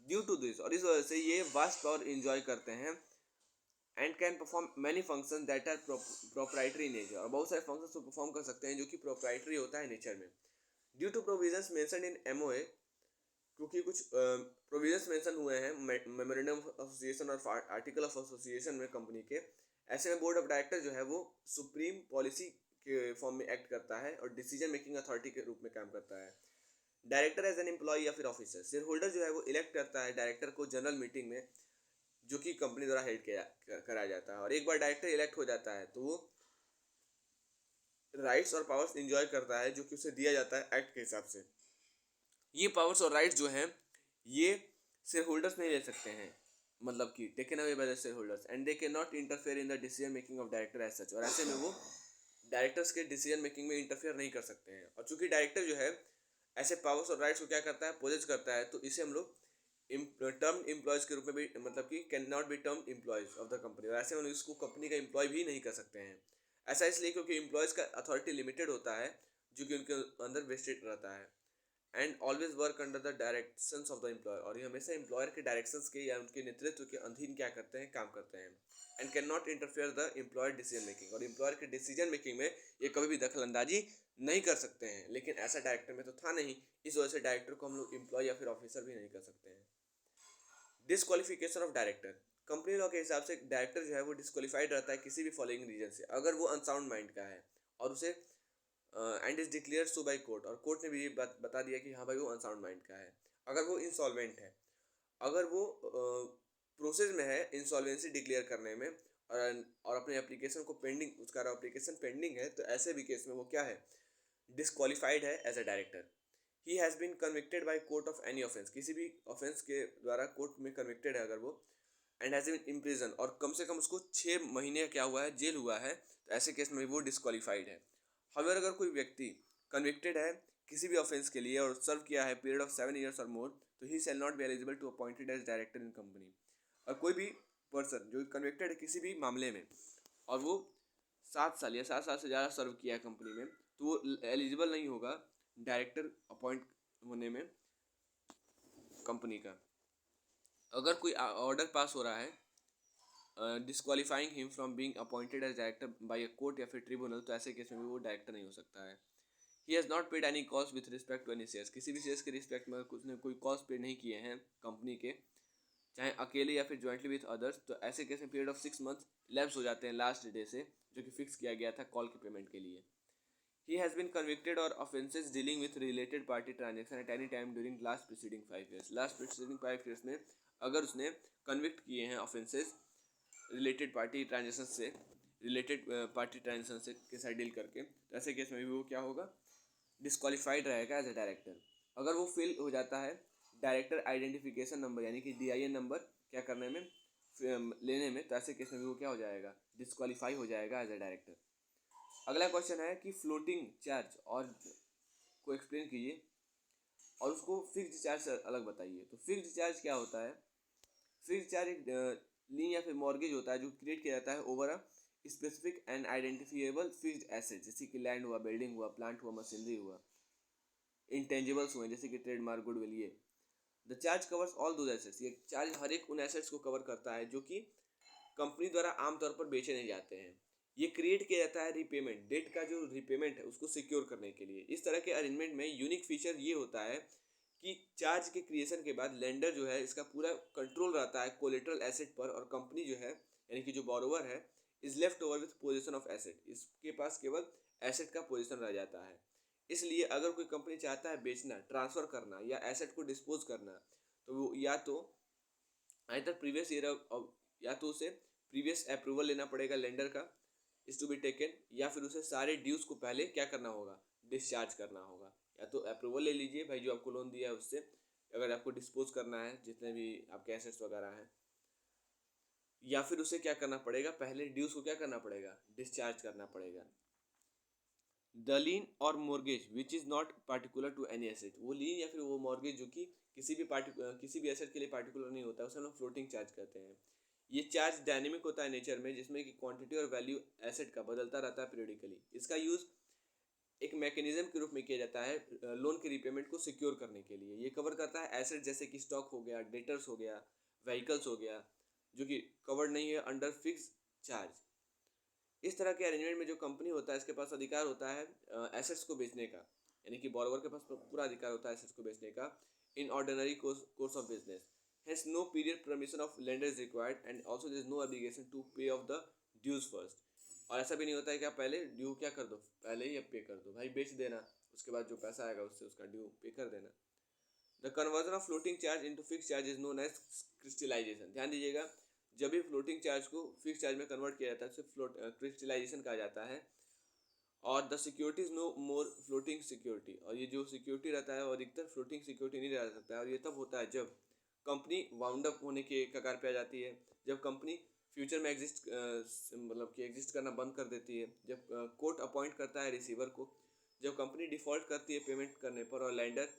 ड्यू टू दिस, और इस वजह से ये वास्ट पावर इंजॉय करते हैं, and can perform many function that are proprietary nature, और बहुत सारे फंक्शंस को परफॉर्म कर सकते हैं जो कि प्रोप्राइटरी होता है नेचर में। Due to provisions mentioned in MOA, क्योंकि कुछ प्रोविजंस मेंशन हुए हैं मेमोरेंडम ऑफ एसोसिएशन और आर्टिकल ऑफ एसोसिएशन में कंपनी के, ऐसे में बोर्ड ऑफ डायरेक्टर जो है वो सुप्रीम पॉलिसी के फॉर्म में एक्ट करता है और डिसीजन मेकिंग अथॉरिटी के रूप में काम करता है। डायरेक्टर एज एन एम्प्लॉय या फिर ऑफिसर, शेयर होल्डर जो है वो इलेक्ट करता है डायरेक्टर को जनरल मीटिंग में, जो कि कंपनी द्वारा हेड कराया जाता है, और एक बार डायरेक्टर इलेक्ट हो जाता है तो वो राइट्स और पावर्स इंजॉय करता है जो कि उसे दिया जाता है एक्ट के हिसाब से। ये पावर्स और राइट्स जो हैं ये शेयर होल्डर्स नहीं ले सकते हैं, मतलब कि taken away by the share holders, and they can not interfere in the decision making of director as such, और ऐसे में वो डायरेक्टर्स के डिसीजन मेकिंग में इंटरफेयर नहीं कर सकते हैं। और चूंकि डायरेक्टर जो है ऐसे पावर्स और राइट्स को क्या करता है, पोजेस करता है, तो इसे हम लोग टर्म एम्प्लॉयज़ के रूप में भी, मतलब कि can not B term employees of the company, और ऐसे में इसको कंपनी का एम्प्लॉय भी नहीं कर सकते हैं। ऐसा इसलिए क्योंकि एम्प्लॉयज़ का अथॉरिटी लिमिटेड होता है, जो कि उनके अंदर वेस्टेड रहता है, and always work under the directions of the employer, और ये हमेशा एम्प्लॉयर के डायरेक्शंस के या उनके नेतृत्व के अधीन क्या करते हैं, काम करते हैं। And can not interfere the employer decision making, और एम्प्लॉयर के डिसीजन मेकिंग में ये कभी भी दखल अंदाजी नहीं कर सकते हैं, लेकिन ऐसा डायरेक्टर में तो था नहीं, इस वजह से डायरेक्टर को हम लोग एम्प्लॉय या फिर ऑफिसर भी नहीं कर सकते हैं। Disqualification of director, company law के हिसाब से डायरेक्टर जो है वो डिस्क्वालीफाइड रहता है किसी भी फॉलोइंग रीजन से, अगर वो अनसाउंड माइंड का है और उसे and is declare so by court, और कोर्ट ने भी ये बात बता दिया कि हाँ भाई वो अनसाउंड माइंड का है, अगर वो इंसॉल्वेंट है, अगर वो प्रोसेस में है इंसॉल्वेंसी डिक्लेयर करने में, और अपने एप्लीकेशन को पेंडिंग, उसका एप्लीकेशन पेंडिंग है, तो ऐसे भी केस में वो क्या है, डिस्क्वालीफाइड है as a director. He has been convicted by court of any offence, किसी भी ऑफेंस के द्वारा कोर्ट में कन्विक्टेड है अगर वो, एंड हैज़ बीन इम्प्रिजन, और कम से कम उसको 6 महीने क्या हुआ है, जेल हुआ है, तो ऐसे केस में वो डिस्क्वालीफाइड है। हाउएवर अगर कोई व्यक्ति कन्विक्टेड है किसी भी ऑफेंस के लिए और सर्व किया है पीरियड ऑफ 7 years और मोर, तो ही shall not be eligible to appointed as director in company. और कोई भी पर्सन जो कन्विक्टेड है किसी भी मामले में और वो 7 साल या 7 साल से ज़्यादा सर्व किया है कंपनी में, तो वो एलिजिबल नहीं होगा डायरेक्टर अपॉइंट होने में कंपनी का। अगर कोई ऑर्डर पास हो रहा है disqualifying him from being appointed as director by a court या फिर ट्रिब्यूनल, तो ऐसे केस में भी वो डायरेक्टर नहीं हो सकता है। He has not paid any cost with respect to any shares, किसी भी शेयर्स के रिस्पेक्ट में कुछ ने कोई कॉस्ट पे नहीं किए हैं कंपनी के, चाहे अकेले या फिर ज्वाइंटली विथ अदर्स, तो ऐसे केस में पीरियड ऑफ 6 months लैप्स हो जाते हैं लास्ट डे से, जो कि फिक्स किया गया था कॉल के पेमेंट के लिए। ही हैज़ बीन कन्विक्टेड और offences dealing with related party transaction at any time during last preceding 5 years, last preceding 5 years में अगर उसने कन्विक्ट किए हैं ऑफेंसेस रिलेटेड पार्टी ट्रांजेक्शन से, रिलेटेड पार्टी ट्रांजेक्शन से के साथ डील करके, तो ऐसे केस में भी वो क्या होगा, डिस्क्वालीफाइड रहेगा एज ए डायरेक्टर। अगर वो फेल हो जाता है डायरेक्टर आइडेंटिफिकेशन नंबर यानी कि DIN नंबर क्या करने में, लेने में, तो ऐसे केस में भी वो क्या हो जाएगा, डिस्क्वालीफाई हो जाएगा एज ए डायरेक्टर। अगला क्वेश्चन है कि फ्लोटिंग चार्ज और को एक्सप्लेन कीजिए और उसको फिक्स्ड चार्ज से अलग बताइए। तो फिक्स्ड चार्ज क्या होता है, फिक्स्ड चार्ज एक लीन या फिर मॉर्गेज होता है जो क्रिएट किया जाता है over a specific and identifiable fixed asset, जैसे कि लैंड हुआ, बिल्डिंग हुआ, प्लांट हुआ, मशीनरी हुआ, इंटेंजिबल्स हुए जैसे कि ट्रेडमार्क, गुडविल। ये the charge covers all those assets, ये चार्ज हर एक उन एसेट्स को कवर करता है जो कि कंपनी द्वारा आमतौर पर बेचे नहीं जाते हैं। ये क्रिएट किया जाता है रीपेमेंट, डेट का जो रीपेमेंट है उसको सिक्योर करने के लिए। इस तरह के अरेंजमेंट में यूनिक फीचर ये होता है कि चार्ज के क्रिएशन के बाद लेंडर जो है इसका पूरा कंट्रोल रहता है कोलेटरल एसेट पर, और कंपनी जो है यानी कि जो बोरोवर है is left over with position of asset, इसके पास केवल एसेट का पोजीशन रह जाता है। इसलिए अगर कोई कंपनी चाहता है बेचना, ट्रांसफ़र करना या एसेट को डिस्पोज करना, तो वो या तो आइदर प्रीवियस ईयर या तो उसे प्रीवियस अप्रूवल लेना पड़ेगा लेंडर का इज टू बी टेकन, या फिर उसे सारे ड्यूज को पहले क्या करना होगा, डिस्चार्ज करना होगा। या तो अप्रूवल ले लीजिए भाई जो आपको लोन दिया है उससे, अगर आपको डिस्पोज करना है जितने भी आपके एसेट्स वगैरह हैं, या फिर उसे क्या करना पड़ेगा, पहले ड्यूज को क्या करना पड़ेगा, डिस्चार्ज करना पड़ेगा। द लीन और mortgage which is not particular to any asset, वो लीन या फिर वो मॉर्गेज जो कि किसी भी एसेट के लिए पार्टिकुलर नहीं होता है, उसे हम लोग फ्लोटिंग चार्ज कहते हैं। ये चार्ज डायनेमिक होता है नेचर में, जिसमें कि क्वांटिटी और वैल्यू एसेट का बदलता रहता है पीरियडिकली। इसका यूज़ एक मैकेनिज्म के रूप में किया जाता है लोन के रिपेमेंट को सिक्योर करने के लिए। ये कवर करता है एसेट जैसे कि स्टॉक हो गया, डेटर्स हो गया, व्हीकल्स हो गया, जो कि कवर्ड नहीं है अंडर फिक्स चार्ज। इस तरह के अरेंजमेंट में जो कंपनी होता है इसके पास अधिकार होता है एसेट्स को बेचने का, यानी कि बॉरोवर के पास पूरा अधिकार होता है एसेट्स को बेचने का in ordinary course of business. Hence no period permission of lender is required and also there is no obligation to pay off the dues first. और ऐसा भी नहीं होता है कि आप पहले ड्यू क्या कर दो, पहले ही अब पे कर दो, भाई बेच देना, उसके बाद जो पैसा आएगा उससे उसका ड्यू पे कर देना। The conversion of floating charge into fix charge is known as crystallisation. ध्यान दीजिएगा, जब भी फ्लोटिंग चार्ज को फिक्स चार्ज में कन्वर्ट किया जाता है उसे क्रिस्टलाइजेशन कहा जाता है। और the security is no more floating security, और ये जो सिक्योरिटी रहता है वो अधिकतर फ्लोटिंग सिक्योरिटी नहीं रह सकता है। और ये तब होता है जब कंपनी वाउंड अप होने के कगार पे आ जाती है, जब कंपनी फ्यूचर में मतलब कि एग्जिस्ट करना बंद कर देती है, जब कोर्ट अपॉइंट करता है रिसीवर को, जब कंपनी डिफॉल्ट करती है पेमेंट करने पर और लैंडर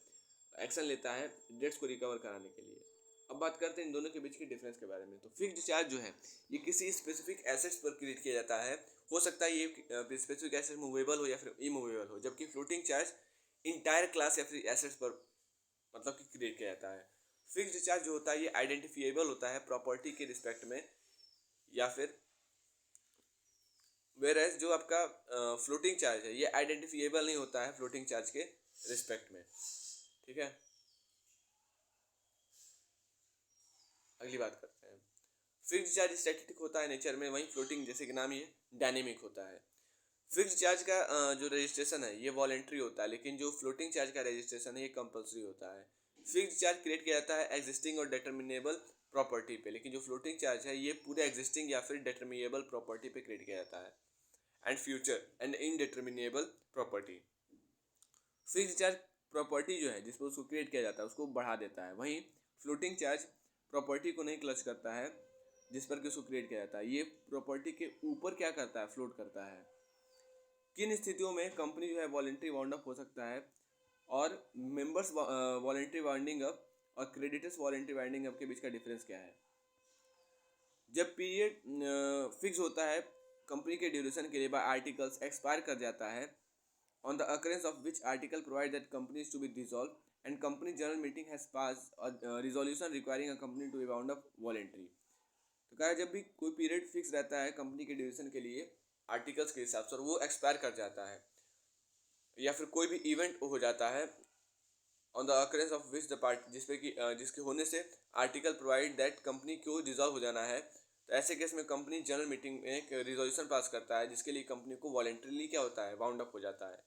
एक्शन लेता है डेट्स को रिकवर कराने के लिए। अब बात करते हैं इन दोनों के बीच के डिफरेंस के बारे में। तो फिक्स्ड चार्ज जो है ये किसी स्पेसिफिक एसेट्स पर क्रिएट किया जाता है, हो सकता है ये स्पेसिफिक एसेट मूवेबल हो या फिर इमूवेबल हो, जबकि फ्लोटिंग चार्ज इंटायर क्लास या फिर एसेट्स पर मतलब कि क्रिएट किया जाता है। फिक्स्ड चार्ज जो होता है ये आइडेंटिफिएबल होता है प्रॉपर्टी के रिस्पेक्ट में, या फिर वेयर एज जो आपका फ्लोटिंग चार्ज है ये आइडेंटिफिएबल नहीं होता है फ्लोटिंग चार्ज के रिस्पेक्ट में। ठीक है, अगली बात करते हैं। फिक्स्ड चार्ज स्टैटिक होता है नेचर में, वहीं फ्लोटिंग जैसे कि नाम ही डायनेमिक होता है। फिक्स्ड चार्ज का जो रजिस्ट्रेशन है ये वॉलेंट्री होता है, लेकिन जो फ्लोटिंग चार्ज का रजिस्ट्रेशन है ये कंपल्सरी होता है। फिक्स्ड चार्ज क्रिएट किया जाता है एग्जिस्टिंग और डिटर्मिनेबल प्रॉपर्टी पे, लेकिन जो फ्लोटिंग चार्ज है ये पूरे एग्जिस्टिंग या फिर डिटर्मिनेबल प्रॉपर्टी पे क्रिएट किया जाता है, and future and indeterminable property. Fixed charge property जो है जिस पर उसको क्रिएट किया जाता है उसको बढ़ा देता है, वहीं फ्लोटिंग चार्ज प्रॉपर्टी को नहीं क्लच करता है जिस पर कि उसको क्रिएट किया जाता है, ये प्रॉपर्टी के ऊपर क्या करता है, फ्लोट करता है। किन स्थितियों में कंपनी जो है वॉलेंट्री वाउंड अप हो सकता है, और मेंबर्स वॉलेंट्री वाइंडिंग अप और क्रेडिटर्स वॉलेंट्री वाइंडिंग अप के बीच का डिफरेंस क्या है। जब पीरियड फिक्स होता है कंपनी के ड्यूरेशन के लिए बाय आर्टिकल्स एक्सपायर कर जाता है, on the occurrence of which article provide that company is to be dissolved and company general meeting has passed a resolution requiring a company to be wound up voluntary। तो कहा जब भी कोई period fix रहता है company के duration के लिए आर्टिकल्स के हिसाब से और वो एक्सपायर कर जाता है, या फिर कोई भी इवेंट हो जाता है on the occurrence of which the part जिसपे कि जिसके होने से आर्टिकल प्रोवाइड दैट कंपनी को डिजॉल्व हो जाना है, तो ऐसे केस में कंपनी जनरल मीटिंग में एक रिजोल्यूशन पास करता है जिसके लिए कंपनी को वॉलेंटरीली क्या होता है, वाउंड अप हो जाता है।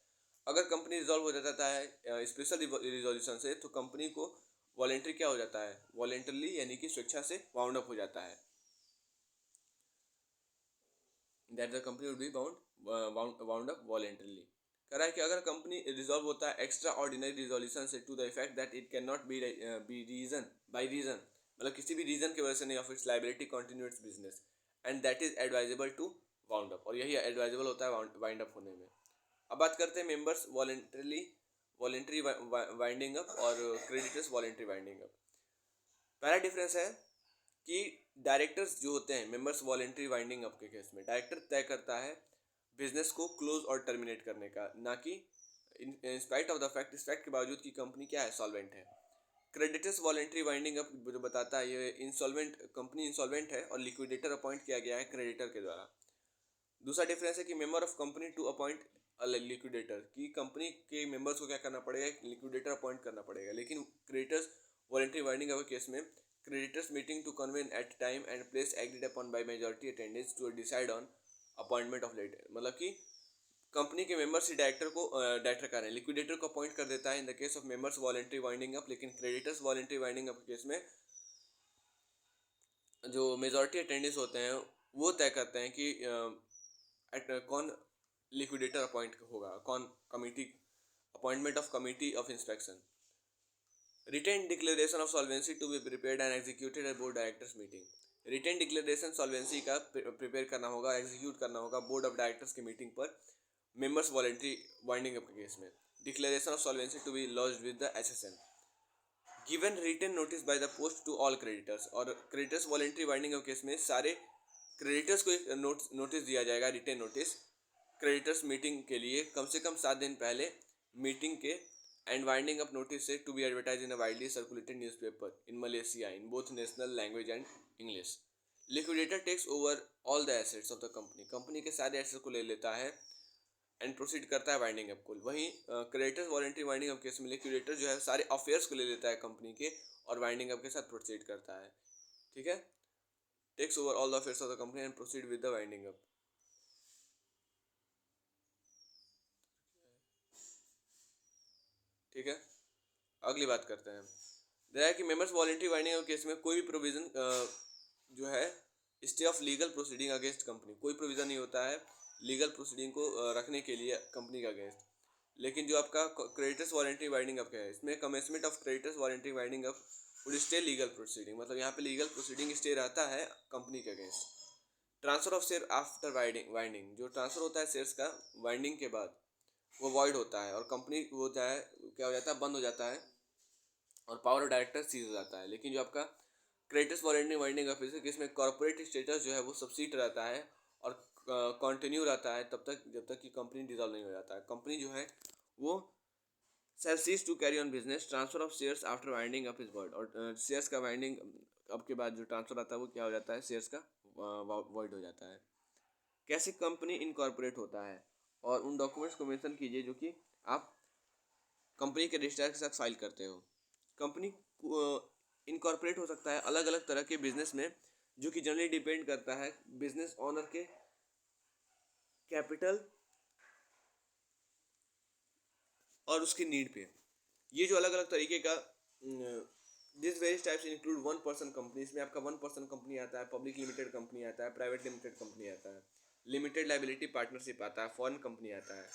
अगर कंपनी रिजॉल्व हो जाता है स्पेशल रिजोल्यूशन से, तो कंपनी को वॉलेंट्री क्या हो जाता है, वॉलेंटरली यानी कि स्वेच्छा से वाउंड अप हो जाता है, that the company would be wound up voluntarily. कह रहा है कि अगर कंपनी रिजॉल्व होता है एक्स्ट्रा ऑर्डिनरी रिजोल्यूशन से to the effect that it can not be reason by reason, मतलब किसी भी रीजन की वजह से नहीं, of its liability continue its business and that is advisable to wound up, और यही एडवाइजेबल होता है वाइंड अप होने में। अब बात करते हैं मेंबर्स वॉलेंट्री वाइंडिंग अप और क्रेडिटर्स वॉलेंट्री वाइंडिंग अप। पहला डिफरेंस है कि डायरेक्टर्स जो होते हैं मेंबर्स वॉलेंट्री वाइंडिंग अप के केस में डायरेक्टर तय करता है बिजनेस को क्लोज और टर्मिनेट करने का, ना कि in spite of the fact, इस फैक्ट के बावजूद कि कंपनी क्या है, सॉल्वेंट है। क्रेडिटर्स वॉलेंट्री वाइंडिंग अप जो बताता है ये इंसॉल्वेंट कंपनी इंसॉल्वेंट है और लिक्विडेटर अपॉइंट किया गया है क्रेडिटर के द्वारा। दूसरा डिफरेंस है कि member of company to appoint liquidator, की कंपनी के मेंबर्स को क्या करना पड़ेगा, लिक्विडेटर अपॉइंट करना पड़ेगा, लेकिन creditors voluntary winding up case में creditors meeting to convene at time and place agreed upon by majority attendance to decide on appointment of letter, मतलब कि कंपनी के मेंबर्स ही डायरेक्टर का लिक्विडेटर को अपॉइंट कर देता है in the case of members voluntary winding up, लेकिन creditors voluntary winding up case में जो मेजॉरिटी अटेंडेंस होते हैं वो तय करते हैं कि कौन लिक्विडेटर अपॉइंट होगा, कौन committee appointment of committee of inspection. Written declaration of solvency to be prepared and executed at board directors meeting. Written declaration solvency का प्रिपेयर करना होगा, एग्जीक्यूट करना होगा बोर्ड ऑफ डायरेक्टर्स की मीटिंग पर मेंबर्स वॉलेंट्री वाइंडिंग अप के case में। Declaration of solvency to be lodged with the SSN. Given written notice by the post to all creditors. और creditors voluntary winding up case में सारे creditors को एक notice दिया जाएगा, रिटेन नोटिस, क्रेडिटर्स मीटिंग के लिए कम से कम 7 दिन पहले मीटिंग के। एंड वाइंडिंग अप नोटिस से to be advertise in a widely circulated newspaper in Malaysia in both national language and English. Liquidator takes over all the assets of the company. Company के सारे assets को ले लेता है and proceed करता है winding up को। वहीं creditors voluntary winding up case में लिक्विडेटर जो है सारे अफेयर्स को ले लेता है कंपनी के और वाइंडिंग अप के साथ प्रोसीड करता है। ठीक है, takes over all the affairs of the company and proceed with the winding up. ठीक है, अगली बात करते हैं। दया कि members voluntary winding up case में कोई भी प्रोविजन जो है stay of legal proceeding against company, कोई प्रोविजन नहीं होता है लीगल प्रोसीडिंग को रखने के लिए कंपनी का अगेंस्ट। लेकिन जो आपका क्रेडिटर्स वारंटी वाइंडिंग अप है इसमें commencement of creditors warranty winding up would stay legal proceeding, मतलब यहाँ पे लीगल प्रोसीडिंग स्टे रहता है कंपनी के against. Transfer of share after winding, जो ट्रांसफर होता है शेयर्स का वाइंडिंग के बाद वो वॉइड होता है और कंपनी वो होता है क्या हो जाता है, बंद हो जाता है और पावर ऑफ डायरेक्टर सीज हो जाता है। लेकिन जो आपका क्रेडिटर्स वारंटी वाइंडिंग अप है इसमें कॉर्पोरेट स्टेटस जो है वो सबसीड रहता है और कंटिन्यू रहता है तब तक जब तक कि कंपनी डिजॉल्व नहीं हो जाता है। कंपनी जो है वो shall cease to carry on business transfer of shares after winding up his void। और शेयर्स का वाइंडिंग अब के बाद जो ट्रांसफर आता है वो क्या हो जाता है, शेयर्स का वॉइड हो जाता है। कैसे कंपनी इनकॉर्पोरेट होता है और उन डॉक्यूमेंट्स को मेंशन कीजिए जो कि आप कंपनी के रजिस्ट्रार के साथ फाइल करते हो। कंपनी इनकॉर्पोरेट हो सकता है अलग अलग तरह के बिजनेस में जो कि जनरली डिपेंड करता है बिजनेस ऑनर के कैपिटल और उसकी नीड पे। ये जो अलग अलग तरीके का this various types include one person company, इसमें आपका वन पर्सन कंपनी आता है, पब्लिक लिमिटेड कंपनी आता है, प्राइवेट लिमिटेड कंपनी आता है, लिमिटेड लाइबिलिटी पार्टनरशिप आता है, फॉरेन कंपनी आता है।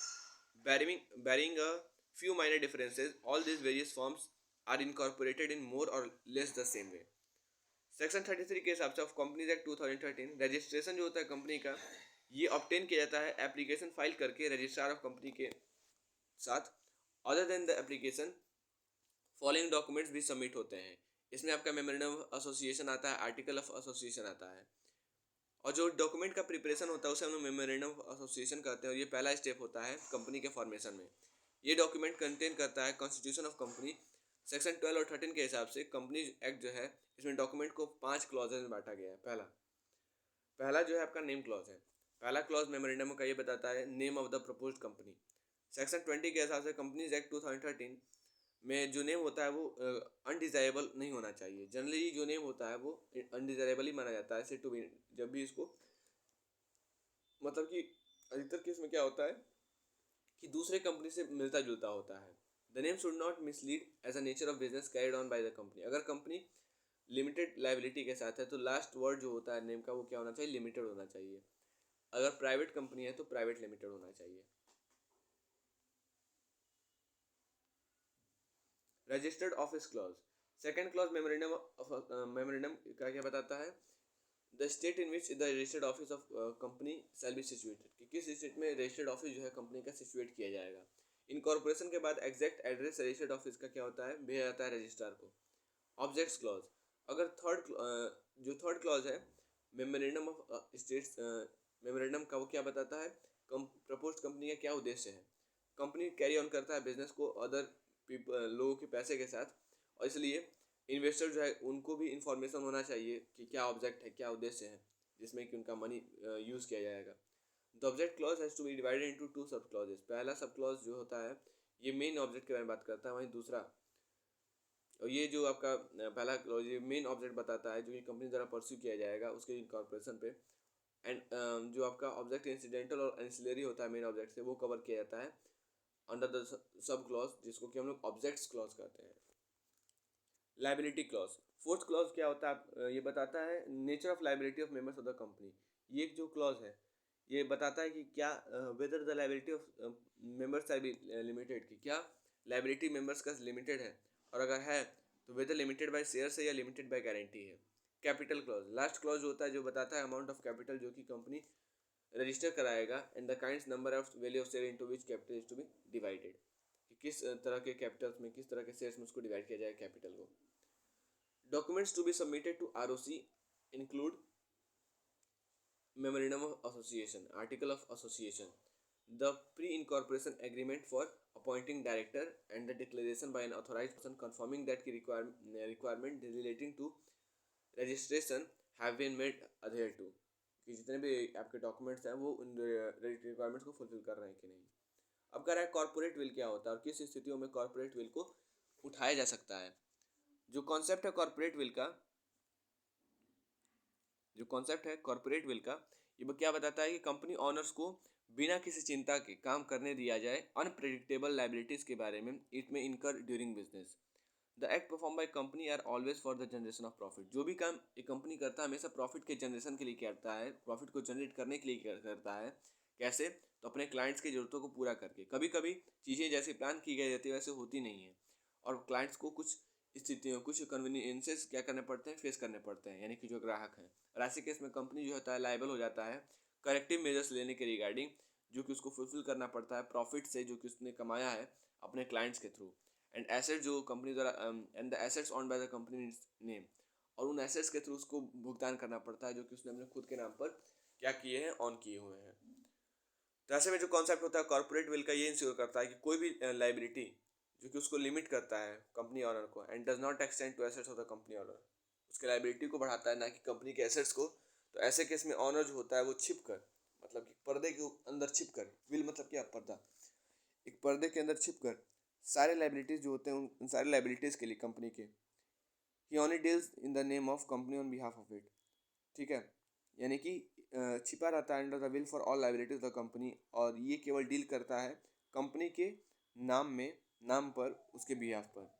Barring a few minor differences all this various forms are incorporated in more और less the same way. Section 33 के हिसाब से ऑफ कंपनीज एक्ट 2013 रजिस्ट्रेशन जो होता है कंपनी का ये ऑब्टेन किया जाता है एप्लीकेशन फाइल करके रजिस्ट्रार ऑफ कंपनी के साथ। Other than the application following documents भी सबमिट होते हैं। इसमें आपका मेमोरेंडम ऑफ एसोसिएशन आता है, आर्टिकल ऑफ एसोसिएशन आता है और जो डॉक्यूमेंट का प्रिपरेशन होता है उसे हम लोग मेमोरेंडम ऑफ एसोसिएशन करते हैं और ये पहला स्टेप होता है कंपनी के फॉर्मेशन में। ये डॉक्यूमेंट कंटेन करता है कॉन्स्टिट्यूशन ऑफ कंपनी। सेक्शन 12 और 13 के हिसाब से कंपनी एक्ट जो है इसमें डॉक्यूमेंट को 5 क्लॉजेज में बांटा गया है। पहला जो है आपका नेम क्लॉज है। पहला क्लॉज मेमोरेंडम का ये बताता है name of the proposed company. Section 20 के हिसाब से कंपनीज एक्ट 2013 में जो नेम होता है वो अनडिजायरेबल नहीं होना चाहिए। जनरली जो नेम होता है वो अनडिजायरेबल ही माना जाता है से टू बी, जब भी इसको मतलब कि अधिकतर केस में क्या होता है कि दूसरे कंपनी से मिलता जुलता होता है। The name should not mislead as a nature of business carried on by the company. अगर कंपनी लिमिटेड लाइबिलिटी के साथ है तो लास्ट वर्ड जो होता है नेम का वो क्या होना चाहिए, लिमिटेड होना चाहिए। अगर प्राइवेट कंपनी है तो प्राइवेट लिमिटेड होना चाहिए। Registered office clause, second clause memorandum का क्या बताता है, the state in which the registered office of company shall be situated, कि किस स्टेट में रजिस्टर्ड ऑफिस जो है कंपनी का सिचुएट किया जाएगा। इनकॉर्पोरेशन के बाद एग्जैक्ट एड्रेस रजिस्टर्ड ऑफिस का क्या होता है, भेजा जाता है रजिस्ट्रार को। ऑब्जेक्ट्स क्लॉज, अगर जो थर्ड क्लॉज है मेमोरेंडम ऑफ स्टेट्स मेमोरेंडम का वो क्या बताता है, प्रपोज्ड कंपनी का क्या उद्देश्य है। कंपनी कैरी ऑन करता है बिजनेस को अदर लोगों के पैसे के साथ और इसलिए इन्वेस्टर जो है उनको भी इंफॉर्मेशन होना चाहिए कि क्या ऑब्जेक्ट है, क्या उद्देश्य है जिसमें कि उनका मनी यूज़ किया जाएगा। The object clause has to be divided into 2 sub clauses. पहला सब क्लॉज जो होता है ये मेन ऑब्जेक्ट के बारे में बात करता है, वहीं दूसरा और ये जो आपका पहला क्लॉज ये मेन ऑब्जेक्ट बताता है जो कि कंपनी द्वारा परस्यू किया जाएगा उसके इनकॉर्पोरेशन पे। एंड जो आपका ऑब्जेक्ट इंसिडेंटल और एंसिलरी होता है मेन ऑब्जेक्ट से वो कवर किया जाता है अंडर द सब क्लॉज जिसको कि हम लोग ऑब्जेक्ट्स क्लॉज कहते हैं। लाइबिलिटी क्लॉज, फोर्थ क्लॉज क्या होता है ये बताता है nature of liability of members of the company. ये जो क्लॉज है ये बताता है कि क्या whether the liability of members are be limited, कि क्या लाइबिलिटी मेंबर्स का लिमिटेड है, और अगर है तो वेदर लिमिटेड बाय शेयर्स है या लिमिटेड बाय गारंटी है। कैपिटल क्लॉज, लास्ट क्लॉज होता है जो बताता है अमाउंट ऑफ कैपिटल जो कि कंपनी रजिस्टर कराएगा and the kinds number of value of share into which capital is to be divided, कि किस तरह के कैपिटल्स में किस तरह के शेयर्स में उसको डिवाइड किया जाए कैपिटल को। Documents to be submitted to ROC include memorandum of association, article of association, the pre-incorporation agreement for appointing director, and the declaration by an authorized person confirming that the requirement relating to registration have been made adhere to, कि जितने भी आपके documents हैं वो उन requirements को fulfil कर रहे हैं कि नहीं। अब कह रहा है कॉर्पोरेट विल क्या होता है और किस स्थितियों में कॉर्पोरेट विल को उठाया जा सकता है। जो कॉन्सेप्ट है कॉर्पोरेट विल का, जो कॉन्सेप्ट है कॉर्पोरेट विल का, ये क्या बताता है कि कंपनी ऑनर्स को बिना किसी चिंता के काम करने दिया जाए अनप्रेडिक्टेबल लाइबिलिटीज के बारे में it may incur during business. The act perform by company are always for the generation of profit. जो भी काम एक कंपनी करता है हमेशा प्रॉफिट के जनरेशन के लिए करता है, प्रॉफिट को जनरेट करने के लिए करता है। कैसे? तो अपने क्लाइंट्स की ज़रूरतों को पूरा करके। कभी कभी चीज़ें जैसे प्लान की गई रहती है वैसे होती नहीं है और क्लाइंट्स को कुछ स्थितियों कुछ कन्वीनियंसेस क्या करने पड़ते हैं, फेस करने पड़ते हैं, यानी कि जो ग्राहक हैं। और ऐसे केस में कंपनी जो होता है लायबल हो जाता है करेक्टिव मेजर्स लेने के रिगार्डिंग, जो कि उसको फुलफिल करना पड़ता है प्रॉफिट से जो कि उसने कमाया है अपने क्लाइंट्स के थ्रू। एंड एसेट जो कंपनी द्वारा and the assets on by the company name, और उन एसेट्स के थ्रू उसको भुगतान करना पड़ता है जो कि उसने अपने खुद के नाम पर क्या किए हैं, ऑन किए हुए हैं। तो ऐसे में जो कॉन्सेप्ट होता है कॉर्पोरेट विल का, ये इंश्योर करता है कि कोई भी लाइबिलिटी जो कि उसको लिमिट करता है कंपनी ऑनर को and does not extend to assets of the company owner, उसके लाइबिलिटी को बढ़ाता है ना कि कंपनी के एसेट्स को। तो ऐसे केस में ऑनर जो होता है वो छिप कर, मतलब कि पर्दे के अंदर छिप कर, विल मतलब क्या, पर्दा, एक पर्दे के अंदर छिप कर सारे लाइबिलिटीज जो होते हैं उन सारे लाइबिलिटीज के लिए कंपनी के ही only deals in the name of company on behalf of it. ठीक है, यानी कि छिपा रहता है under the veil for all liabilities the company, और ये केवल डील करता है कंपनी के नाम में, नाम पर, उसके बिहाफ पर।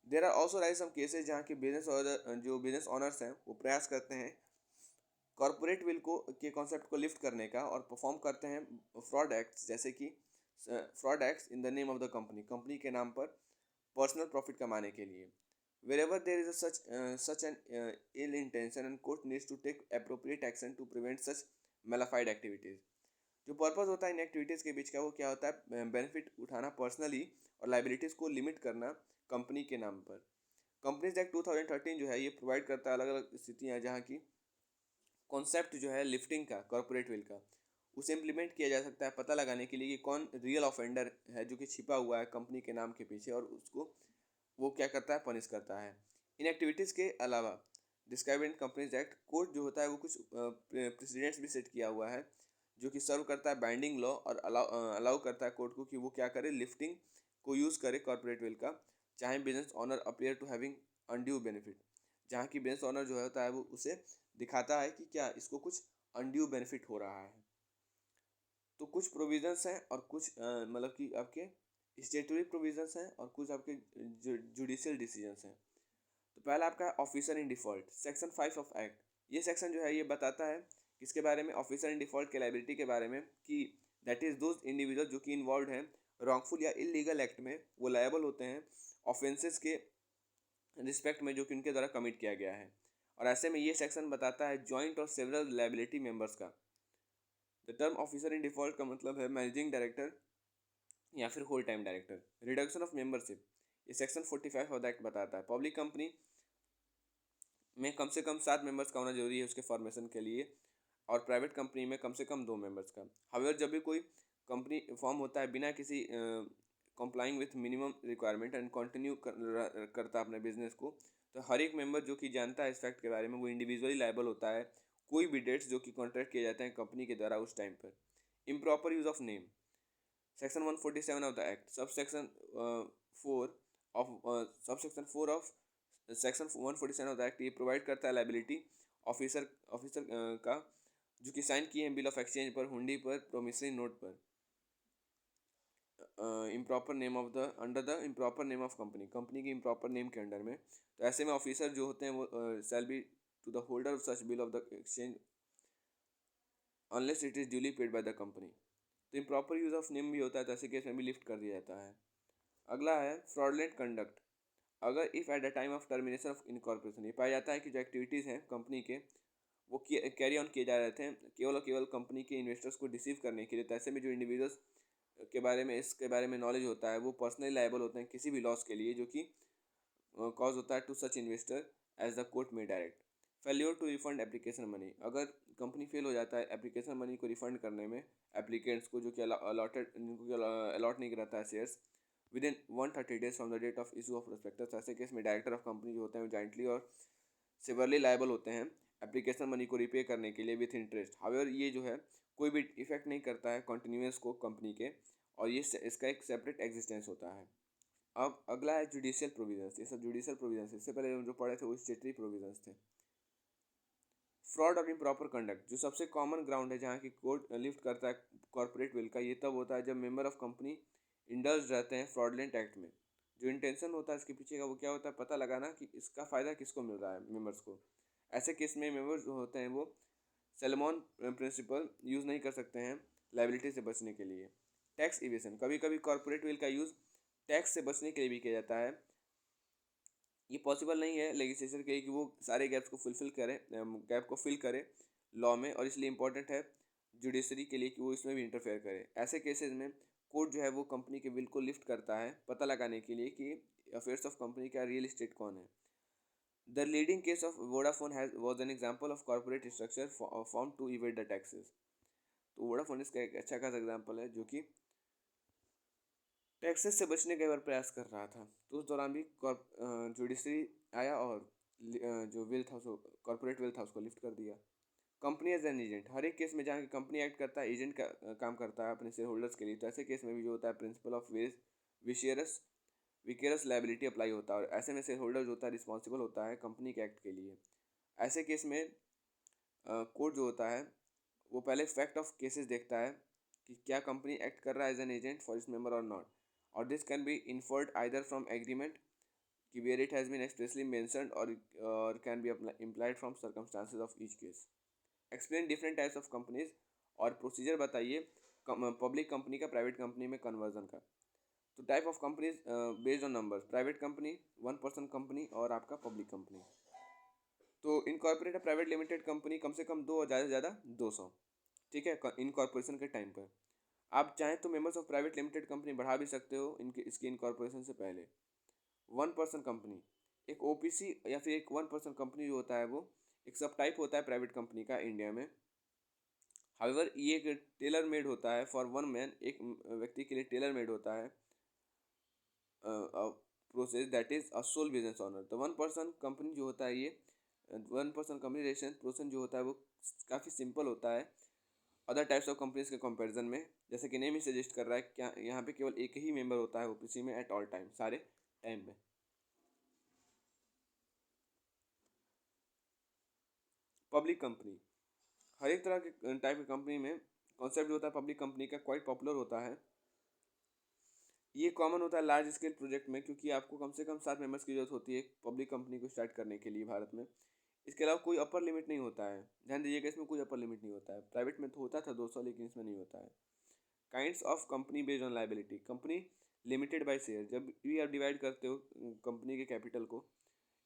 There are also arise some cases जहाँ की बिजनेस और जो बिजनेस ऑनर्स हैं वो प्रयास करते हैं कॉरपोरेट विल को के कॉन्सेप्ट को लिफ्ट करने का और परफॉर्म करते हैं फ्रॉड एक्ट्स, जैसे कि fraud acts in the name of the company, company के नाम पर पर्सनल प्रॉफिट कमाने के लिए। Wherever there is such an ill intention and court needs to take appropriate action to prevent such malified activities। जो purpose होता है इन activities के बीच का वो क्या होता है, बेनिफिट उठाना पर्सनली और लाइबिलिटीज़ को लिमिट करना कंपनी के नाम पर। कंपनीज एक्ट 2013 जो है ये प्रोवाइड करता है अलग अलग स्थितियाँ जहाँ की कॉन्सेप्ट जो है लिफ्टिंग का, कॉर्पोरेट विल का, उसे इम्प्लीमेंट किया जा सकता है पता लगाने के लिए कि कौन रियल ऑफेंडर है जो कि छिपा हुआ है कंपनी के नाम के पीछे, और उसको वो क्या करता है, पनिश करता है। इन एक्टिविटीज़ के अलावा describe in companies act, court जो होता है वो कुछ प्रेसिडेंट्स भी सेट किया हुआ है जो कि सर्व करता है बाइंडिंग लॉ और अलाउ करता है कोर्ट को कि वो क्या करे, लिफ्टिंग को यूज़ करे कॉर्पोरेट विल का, चाहे business owner appear to having undue benefit, जहाँ की बिजनेस ऑनर जो होता है वो उसे दिखाता है कि क्या इसको कुछ अनड्यू बेनिफिट हो रहा है। तो कुछ प्रोविजंस हैं और कुछ मतलब कि आपके स्टेटरी प्रोविजंस हैं और कुछ आपके जुडिशियल डिसीजंस हैं। तो पहला आपका है officer in default, section 5 of act. ये सेक्शन जो है ये बताता है किसके बारे में, ऑफिसर इन डिफ़ॉल्ट के लाइबिलिटी के बारे में, कि दैट इज़ दोज इंडिविजुअल जो कि इन्वॉल्व हैं रॉन्गफुल या इलीगल एक्ट में, वो लायबल होते हैं ऑफेंसेस के रिस्पेक्ट में जो कि उनके द्वारा कमिट किया गया है। और ऐसे में ये सेक्शन बताता है जॉइंट और सेवरल लाइबिलिटी मेंबर्स का। The term officer in default का मतलब है मैनेजिंग डायरेक्टर या फिर whole time director. Reduction of membership, ये सेक्शन 45 ऑफ द एक्ट बताता है पब्लिक कंपनी में कम से कम 7 मेंबर्स का होना जरूरी है उसके फॉर्मेशन के लिए, और प्राइवेट कंपनी में कम से कम 2 मेंबर्स का। हाउएवर जब भी कोई कंपनी फॉर्म होता है बिना किसी complying with minimum requirement and continue करता अपने बिजनेस को, तो हर एक मेंबर जो कि जानता है इस फैक्ट के बारे में वो इंडिविजुअली लायबल होता है कोई भी डेट्स जो कि कॉन्ट्रैक्ट किए जाते हैं कंपनी के द्वारा उस टाइम पर। Improper use of name, section 147 of the act, subsection 4 of section 147 of the act, ये प्रोवाइड करता है लाइबिलिटी ऑफिसर ऑफिसर का जो कि साइन किए हैं बिल ऑफ एक्सचेंज पर, हुंडी पर, प्रोमिसरी नोट पर। Improper name of the under the improper name of company, company के इम्प्रॉपर नेम के अंडर में। तो ऐसे में ऑफिसर जो होते हैं वो shall be to the holder of such bill of the exchange unless it is duly paid by the company. तो इम्प्रॉपर यूज ऑफ नेम भी होता है, तो ऐसे केस में भी लिफ्ट कर दिया जाता है। अगला है फ्रॉडलेंट कंडक्ट। अगर if at the time of termination of incorporation, ये पाया जाता है कि जो एक्टिविटीज़ हैं कंपनी के वो कैरी ऑन किए जा रहे थे केवल और केवल कंपनी के इन्वेस्टर्स को डिसीव करने के लिए, तो ऐसे में जो इंडिविजुअल्स के बारे में इसके बारे में नॉलेज होता है वो पर्सनली लायबल होते हैं किसी भी लॉस के लिए जो कि कॉज होता है to such investor as the court में direct. Failure to refund application money, अगर कंपनी फेल हो जाता है एप्लीकेशन मनी को रिफंड करने में एप्लीकेंट्स को जो कि अलॉटेड जिनको अलॉट नहीं कराता है shares within 130 days from the date of issue of prospectus, ऐसे केस में डायरेक्टर ऑफ कंपनी जो होते हैं वो जॉइंटली और सिवरली लायबल होते हैं एप्लीकेशन मनी को रिपे करने के लिए विथ इंटरेस्ट। हावेवर ये जो है कोई भी इफेक्ट नहीं करता है कॉन्टिन्यूस को कंपनी के, और ये इसका एक सेपरेट एग्जिस्टेंस होता है। अब अगला है जुडिशियल प्रोविजंस। ये सब जुडिशियल प्रोविजंस, इससे पहले हम जो पढ़े थे वो स्टेटरी प्रोविजंस थे। फ्रॉड और इम्प्रॉपर कंडक्ट, जो सबसे कॉमन ग्राउंड है जहाँ की कोर्ट लिफ्ट करता है कॉर्पोरेट विल का, ये तब होता है जब मेंबर ऑफ कंपनी इंडल्ज रहते हैं फ्रॉडलेंट एक्ट में। जो इंटेंशन होता है इसके पीछे का वो क्या होता है, पता लगाना कि इसका फ़ायदा किसको मिल रहा है मेंबर्स को। ऐसे केस में मेंबर्स जो होते हैं वो सैलमन प्रिंसिपल यूज़ नहीं कर सकते हैं लाइबिलिटी से बचने के लिए। टैक्स इवेशन, कभी कभी कॉर्पोरेट विल का यूज़ टैक्स से बचने के लिए भी किया जाता है। ये पॉसिबल नहीं है लेजिस्लेचर के कि वो सारे गैप्स को फुलफिल करें, गैप को फिल करे लॉ में, और इसलिए इंपॉर्टेंट है जुडिशरी के लिए कि वो इसमें भी इंटरफेयर करे। ऐसे केसेस में कोर्ट जो है वो कंपनी के बिल को लिफ्ट करता है पता लगाने के लिए कि अफेयर्स ऑफ कंपनी का रियल एस्टेट कौन है। The leading case of Vodafone has was an example of corporate structure found to evade the taxes. तो वोडाफोन इसका एक अच्छा खासा एग्जाम्पल है जो कि टैक्सेस से बचने का एक बार प्रयास कर रहा था, तो उस दौरान भी जुडिशरी आया और जो विल था उसको कॉर्पोरेट विल था उसको लिफ्ट कर दिया। कंपनी एज एन एजेंट, हर एक केस में जहाँ की कंपनी एक्ट करता है एजेंट का काम करता है अपने शेयर होल्डर्स के लिए, तो ऐसे केस में भी जो होता है प्रिंसिपल ऑफ विशियरस विकेरस लाइबिलिटी अप्लाई होता है, और ऐसे में शेयर होल्डर जो होता है रिस्पॉन्सिबल होता है कंपनी के एक्ट के लिए। ऐसे केस में कोर्ट जो होता है वो पहले फैक्ट ऑफ केसेस देखता है कि क्या कंपनी एक्ट कर रहा है एज एन एजेंट फॉर इस मेंबर और नॉट, और this can be inferred either from agreement कि where it has been expressly mentioned और can be implied from circumstances of each case. Explain different types of companies, और procedure बताइए public company का private company में conversion का। तो type of companies based on numbers, private company, one person company और आपका public company. तो incorporate private limited company कम से कम 2 और ज़्यादा से ज़्यादा 200, ठीक है, इनकॉर्पोरेशन के टाइम पर। आप चाहें तो members of private limited company बढ़ा भी सकते हो इनके इसकी इनकॉर्पोरेशन से पहले। वन पर्सन कंपनी, एक ओपीसी या फिर एक वन पर्सन कंपनी जो होता है वो एक सब टाइप होता है प्राइवेट कंपनी का इंडिया में। हाउएवर ये एक टेलर मेड होता है फॉर वन मैन, एक व्यक्ति के लिए टेलर मेड होता है process that is a sole business owner. तो वन पर्सन कंपनी जो होता है ये one person company registration process जो होता है वो काफ़ी सिंपल होता है अदर टाइप्स ऑफ कंपनीज के कंपैरिजन में। जैसे कि नेम ही सजेस्ट कर रहा है क्या यहाँ पे केवल एक ही मेंबर होता है ओपीसी में एट ऑल टाइम, सारे टाइम में। पब्लिक कंपनी, हर एक तरह के टाइप की कंपनी में कॉन्सेप्ट जो होता है पब्लिक कंपनी का क्वाइट पॉपुलर होता है। ये कॉमन होता है लार्ज स्केल प्रोजेक्ट में, क्योंकि आपको कम से कम 7 मेंबर्स की जरूरत होती है पब्लिक कंपनी को स्टार्ट करने के लिए भारत में। इसके अलावा कोई अपर लिमिट नहीं होता है, ध्यान दीजिएगा इसमें कोई अपर लिमिट नहीं होता है। प्राइवेट में तो होता था 200, लेकिन इसमें नहीं होता है। Kinds of company based on liability, company limited by share, जब भी आप डिवाइड करते हो कंपनी के कैपिटल को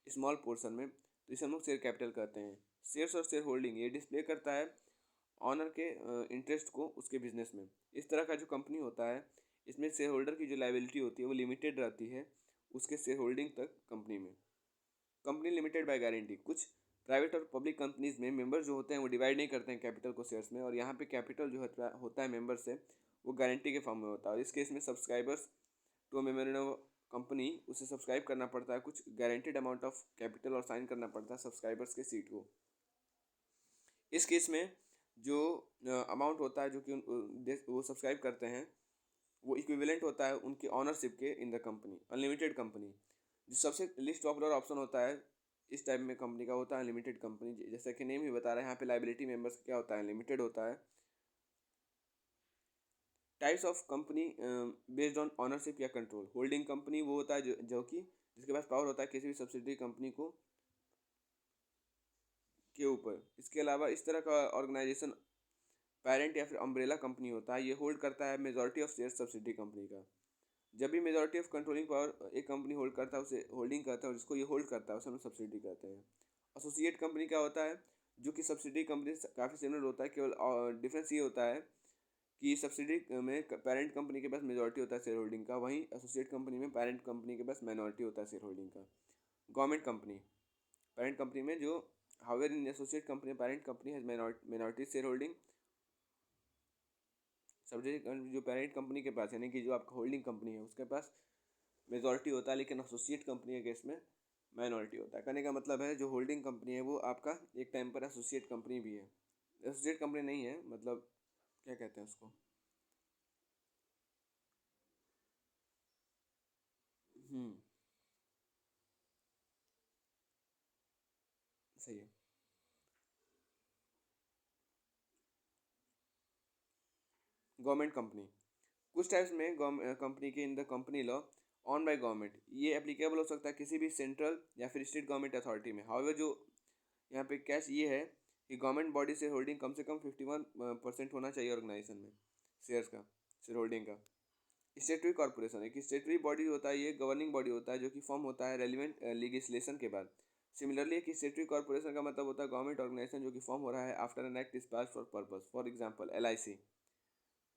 स्मॉल पोर्शन में तो इसे हम लोग शेयर कैपिटल कहते हैं। शेयर्स और शेयर होल्डिंग ये डिस्प्ले करता है ऑनर के इंटरेस्ट को उसके बिजनेस में। इस तरह का जो कंपनी होता है इसमें शेयर होल्डर की जो लाइबिलिटी होती है वो लिमिटेड रहती है उसके शेयर होल्डिंग तक कंपनी में। कंपनी लिमिटेड बाय गारंटी, कुछ प्राइवेट और पब्लिक कंपनीज में मेंबर जो होते हैं वो डिवाइड नहीं करते हैं कैपिटल को शेयर्स में, और यहाँ पे कैपिटल जो होता है मेंबर से वो गारंटी के फॉर्म में होता है। और इस केस में सब्सक्राइबर्स टू मेमोरेंडम कंपनी उसे सब्सक्राइब करना पड़ता है कुछ गारंटीड अमाउंट ऑफ कैपिटल और साइन करना पड़ता है सब्सक्राइबर्स के सीट को। इस केस में जो अमाउंट होता है जो कि वो सब्सक्राइब करते हैं वो इक्विवेलेंट होता है उनकी ऑनरशिप के in the company. Unlimited company, जो सबसे लिस्ट पॉपुलर ऑप्शन होता है इस टाइप में कंपनी का होता है अनलिमिटेड कंपनी। जैसा कि नेम ही बता रहा है यहाँ पे लाइबिलिटी मेंबर्स क्या होता है, लिमिटेड होता है। Types of company based on ownership या कंट्रोल। होल्डिंग कंपनी वो होता है जो कि जिसके पास पावर होता है किसी भी सब्सिडरी कंपनी को के ऊपर। इसके अलावा इस तरह का ऑर्गेनाइजेशन पेरेंट या फिर अम्ब्रेला कंपनी होता है। ये होल्ड करता है majority of share subsidiary company का। जब भी मेजॉरिटी ऑफ कंट्रोलिंग पावर एक कंपनी होल्ड करता है उसे होल्डिंग करता है, और जिसको ये होल्ड करता है उसे हम सब्सिडी कहते हैं। एसोसिएट कंपनी क्या होता है, जो कि सब्सिडी कंपनी से काफ़ी सिमिलर होता है, केवल डिफरेंस ये होता है कि सब्सिडी में पेरेंट कंपनी के पास मेजॉरिटी होता है शेयर होल्डिंग का, वहीं एसोसिएट कंपनी में पेरेंट कंपनी के पास माइनॉरिटी होता है शेयर होल्डिंग का। गवर्नमेंट कंपनी, पेरेंट कंपनी में जो however in associate company parent company has minority share holding. Subsidy जो पेरेंट कंपनी के पास यानी कि जो आपका होल्डिंग कंपनी है उसके पास मेजॉरिटी होता है, लेकिन एसोसिएट कंपनी के केस में माइनॉरिटी होता है। कहने का मतलब है जो होल्डिंग कंपनी है वो आपका एक टाइम पर एसोसिएट कंपनी भी है। एसोसिएट कंपनी नहीं है, मतलब क्या कहते हैं उसको, हम्म, सही है। गवर्नमेंट कंपनी, कुछ टाइप्स में कंपनी के in the company law on by government, ये एप्लीकेबल हो सकता है किसी भी सेंट्रल या फिर स्टेट गवर्नमेंट अथॉरिटी में। हाउएवर जो यहाँ पे कैच ये है कि गवर्नमेंट बॉडी से होल्डिंग कम से कम 51% होना चाहिए ऑर्गेनाइजेशन में शेयर्स का, शेयर होल्डिंग का। स्टेटरी कॉर्पोरेशन एक स्टेटरी बॉडी होता है, ये गवर्निंग बॉडी होता है जो कि फॉर्म होता है रेलिवेंट लेजिस्लेशन के बाद। सिमिलरली एक स्टेटरी कॉर्पोरेशन का मतलब होता है गवर्नमेंट ऑर्गेनाइजेशन जो कि फॉर्म हो रहा है after an act is pass for purpose. For example LIC।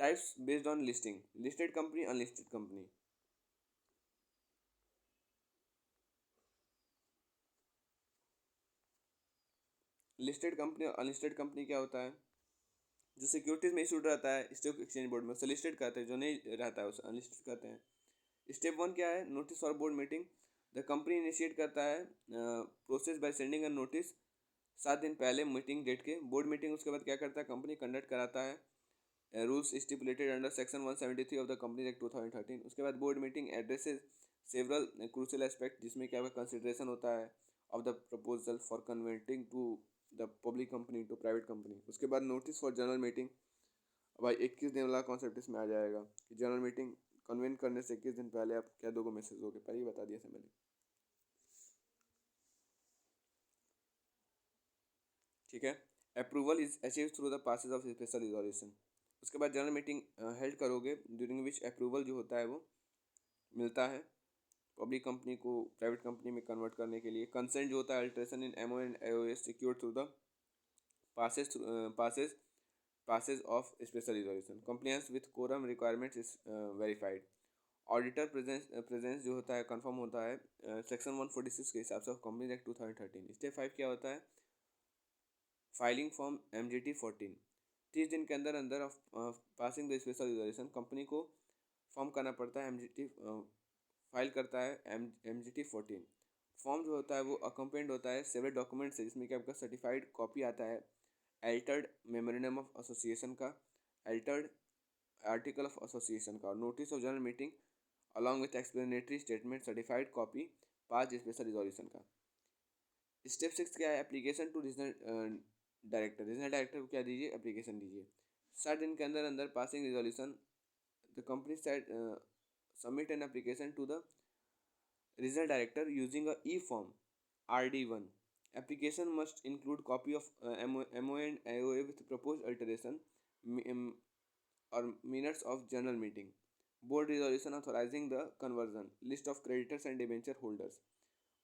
Types based on listing, listed company, unlisted company. Listed company और अनलिस्टेड कंपनी क्या होता है, जो सिक्योरिटीज में इशूड रहता है स्टॉक एक्सचेंज बोर्ड में उसे लिस्टेड कहते हैं, जो नहीं रहता है उसे अनलिस्टेड कहते हैं। स्टेप 1 क्या है, notice for board meeting. The company initiate करता है process by sending a notice 7 दिन पहले मीटिंग डेट के। बोर्ड मीटिंग उसके बाद क्या करता है, कंपनी कंडक्ट कराता है rules stipulated under section 173 of the company act 2013। उसके बाद board meeting addresses several crucial aspect, जिसमें क्या कंसिडरेशन होता है of the proposal for converting to the public company to private company. उसके बाद नोटिस फॉर जनरल मीटिंग, भाई 21 दिन वाला कॉन्सेप्ट इसमें आ जाएगा कि जनरल मीटिंग कन्वेन करने से 21 दिन पहले आप क्या दोगे मैसेज दोगे, पहले ही बता दिया था मैंने। ठीक है। Approval is achieve through the passage of special resolution. उसके बाद जनरल मीटिंग हेल्ड करोगे ड्यूरिंग विच अप्रूवल जो होता है वो मिलता है पब्लिक कंपनी को प्राइवेट कंपनी में कन्वर्ट करने के लिए। कंसेंट जो होता है alteration in MO and AOS secure through the passage passage passes of special resolution। compliance with quorum requirements is verified। Auditor presence जो होता है कंफर्म होता है सेक्शन 146 के हिसाब से कंपनी एक्ट 2013। स्टेप 5 क्या होता है, फाइलिंग फॉर्म MGT 14। 30 दिन के अंदर अंदर of passing the special resolution company को फॉर्म करना पड़ता है MGT फाइल करता है MGT 14। फॉर्म जो होता है वो अकम्पेंड होता है सेवरल डॉक्यूमेंट से, जिसमें कि आपका सर्टिफाइड कॉपी आता है एल्टर्ड मेमोरेंडम ऑफ एसोसिएशन का, एल्टर्ड आर्टिकल ऑफ एसोसिएशन का, और notice of general meeting along with explanatory statement certified copy pass special resolution का। स्टेप 6 क्या है, application to regional director. Regional director को क्या दीजिए, एप्लीकेशन दीजिए। 60 दिन के अंदर अंदर passing resolution the company side submit an application to the regional director using a e form RD1। Application must include copy of MOA and AOA with proposed alteration or minutes of general meeting, board resolution authorizing the conversion, list of creditors and debenture holders।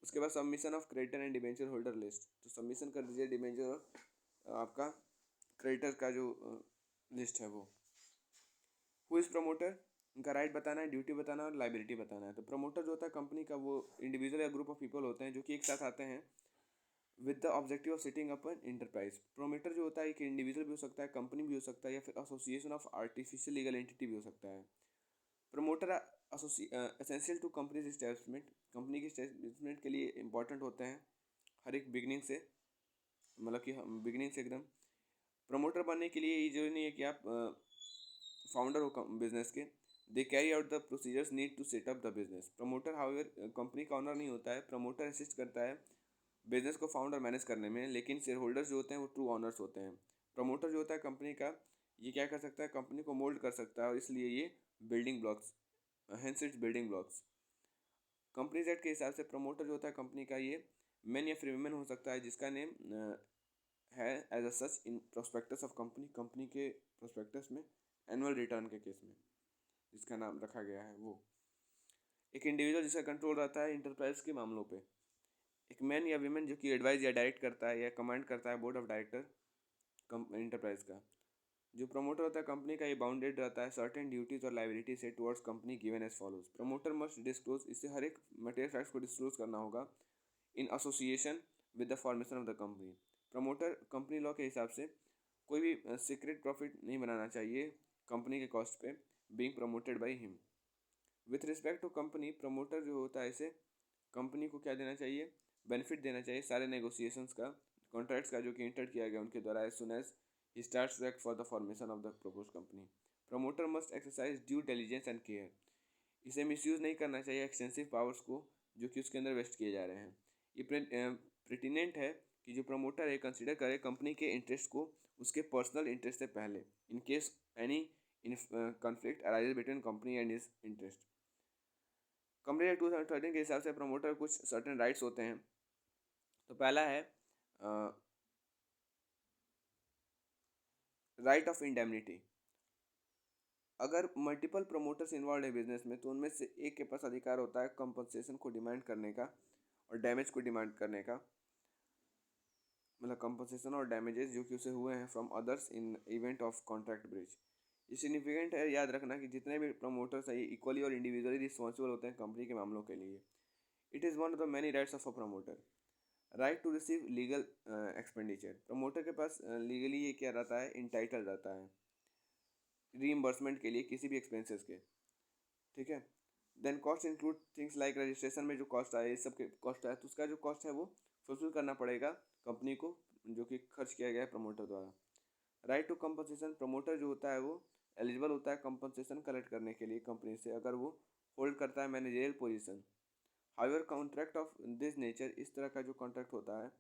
उसके बाद submission of creditor and debenture holder list, तो submission कर दीजिए debenture और आपका creditor का जो list है वो। हु इज़ प्रमोटर, उनका राइट बताना है, ड्यूटी बताना है और लाइबिलिटी बताना है। तो प्रमोटर जो होता है कंपनी का वो इंडिविजुअल या ग्रुप ऑफ पीपल होते हैं जो कि एक साथ आते हैं with the objective of setting up an enterprise. Promoter जो होता है एक इंडिविजुअल भी हो सकता है, कंपनी भी हो सकता है, या फिर association of artificial legal entity भी हो सकता है। Promoter essential to companies establishment, company के इस्टेब्लिशमेंट के लिए इंपॉर्टेंट होते हैं हर एक बिगनिंग से, मतलब कि बिगनिंग से एकदम। प्रमोटर बनने के लिए ये जरूरी नहीं है कि आप फाउंडर हो बिजनेस के। They carry out the procedures need to set up the business. Promoter however company का ऑनर नहीं होता है, प्रमोटर असिस्ट करता है बिजनेस को फाउंड और मैनेज करने में, लेकिन शेयर होल्डर्स जो होते हैं वो ट्रू ऑनर्स होते हैं। प्रमोटर जो होता है कंपनी का ये क्या कर सकता है, कंपनी को मोल्ड कर सकता है, और इसलिए ये building blocks, hence it's building blocks. Companies act के हिसाब से प्रमोटर जो होता है कंपनी का, ये मैन या फिर वुमेन हो सकता है जिसका नेम है as a such in prospectus of company, company के प्रोस्पेक्टस में एनुअल रिटर्न के केस में जिसका नाम रखा गया है वो। एक इंडिविजुअल जिसका कंट्रोल रहता है इंटरप्राइज के मामलों पे। एक मैन या वीमेन जो कि एडवाइज या डायरेक्ट करता है या कमांड करता है बोर्ड ऑफ डायरेक्टर इंटरप्राइज का। जो प्रमोटर होता है कंपनी का, ये बाउंडेड रहता है सर्टेन ड्यूटीज और लाइबिलिटी से towards company given as follows. Promoter must disclose, इससे हर एक मटेरियल फैक्ट्स को डिस्क्लोज करना होगा in association with the formation of the company. Promoter company law के हिसाब से कोई भी सीक्रेट प्रॉफिट नहीं बनाना चाहिए कंपनी के कॉस्ट पे, being promoted by him. With respect to company, promoter जो होता है इसे कंपनी को क्या देना चाहिए, बेनिफिट देना चाहिए सारे नेगोशिएशंस का, कॉन्ट्रैक्ट्स का जो कि इंटर किया गया उनके द्वारा, as soon as he starts work for the formation of the propose company. Promoter must exercise due diligence and care, इसे मिसयूज़ नहीं करना चाहिए एक्सटेंसिव पावर्स को जो कि उसके अंदर वेस्ट किए जा रहे हैं। ये प्रेटिनेंट है कि जो प्रमोटर है कंसिडर करे कंपनी के इंटरेस्ट को उसके पर्सनल इंटरेस्ट से पहले, in case any conflict arises between company and his interest. Company act 2013 के हिसाब से प्रमोटर कुछ सर्टेन राइट्स होते हैं। तो पहला है राइट ऑफ इंडेमनिटी। अगर मल्टीपल प्रमोटर्स इन्वॉल्व है बिजनेस में तो उनमें से एक के पास अधिकार होता है कंपनसेशन को डिमांड करने का और डैमेज को डिमांड करने का, मतलब कंपनसेशन और डैमेजेस जो कि उसे हुए हैं from others in event of contract breach. ये सिग्निफिकेंट है, याद रखना कि जितने भी प्रमोटर्स हैं ये इक्वली और इंडिविजुअली रिस्पॉन्सिबल होते हैं कंपनी के मामलों के लिए। It is one of the many rights of a promoter. Right to receive legal expenditure, promoter के पास लीगली ये क्या रहता है, इंटाइटल रहता है रीइम्बर्समेंट के लिए किसी भी एक्सपेंसेस के, ठीक है। Then cost include things like registration में जो कॉस्ट आए, इस सब के कॉस्ट आए, तो उसका जो कॉस्ट है वो फुलफिल करना पड़ेगा कंपनी को जो कि खर्च किया गया है प्रमोटर द्वारा। राइट टू कंपनसेशन, प्रमोटर जो होता है वो एलिजिबल होता है कंपनसेशन कलेक्ट करने के लिए कंपनी से अगर वो होल्ड करता है managerial position. However contract of this nature, इस तरह का जो कॉन्ट्रैक्ट होता है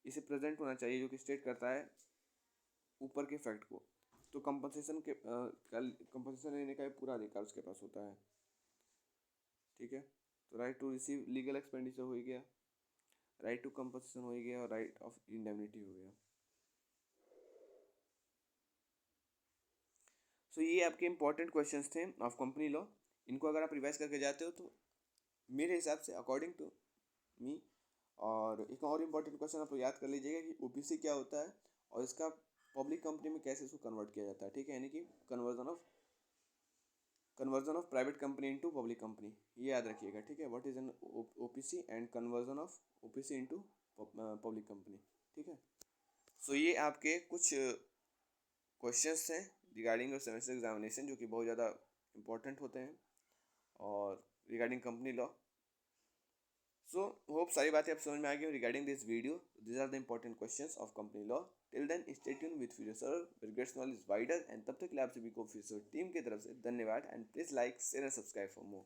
इसे प्रेजेंट होना चाहिए जो कि स्टेट करता है ऊपर के फैक्ट को, तो कंपनसेशन लेने का पूरा अधिकार उसके पास होता है, ठीक है। तो right to receive legal expenditure हो गया, राइट टू कंपनसेशन हो गया और राइट ऑफ इंडेमनिटी हो गया। सो ये आपके इंपॉर्टेंट क्वेश्चंस थे ऑफ कंपनी लॉ। इनको अगर आप रिवाइज करके जाते हो तो मेरे हिसाब से अकॉर्डिंग टू मी, और एक और इम्पॉर्टेंट क्वेश्चन आप याद कर लीजिएगा कि ओपीसी क्या होता है और इसका पब्लिक कंपनी में कैसे इसको कन्वर्ट किया जाता है, ठीक है, यानी कि conversion of private company into public company, ये याद रखिएगा, ठीक है। What is an OPC and conversion of OPC into public company, ठीक है। सो ये आपके कुछ क्वेश्चंस हैं रिगार्डिंग योर सेमेस्टर एग्जामिनेशन जो कि बहुत ज़्यादा इंपॉर्टेंट होते हैं और regarding company law. So hope सारी बातें आप समझ में आ गई regarding this video. This are the important questions of company law. Till then stay tune with future sir regrets knowledge wider, and तब तक के लिए आप सभी को फ्यूचर टीम की तरफ से धन्यवाद, and please like share and subscribe for more.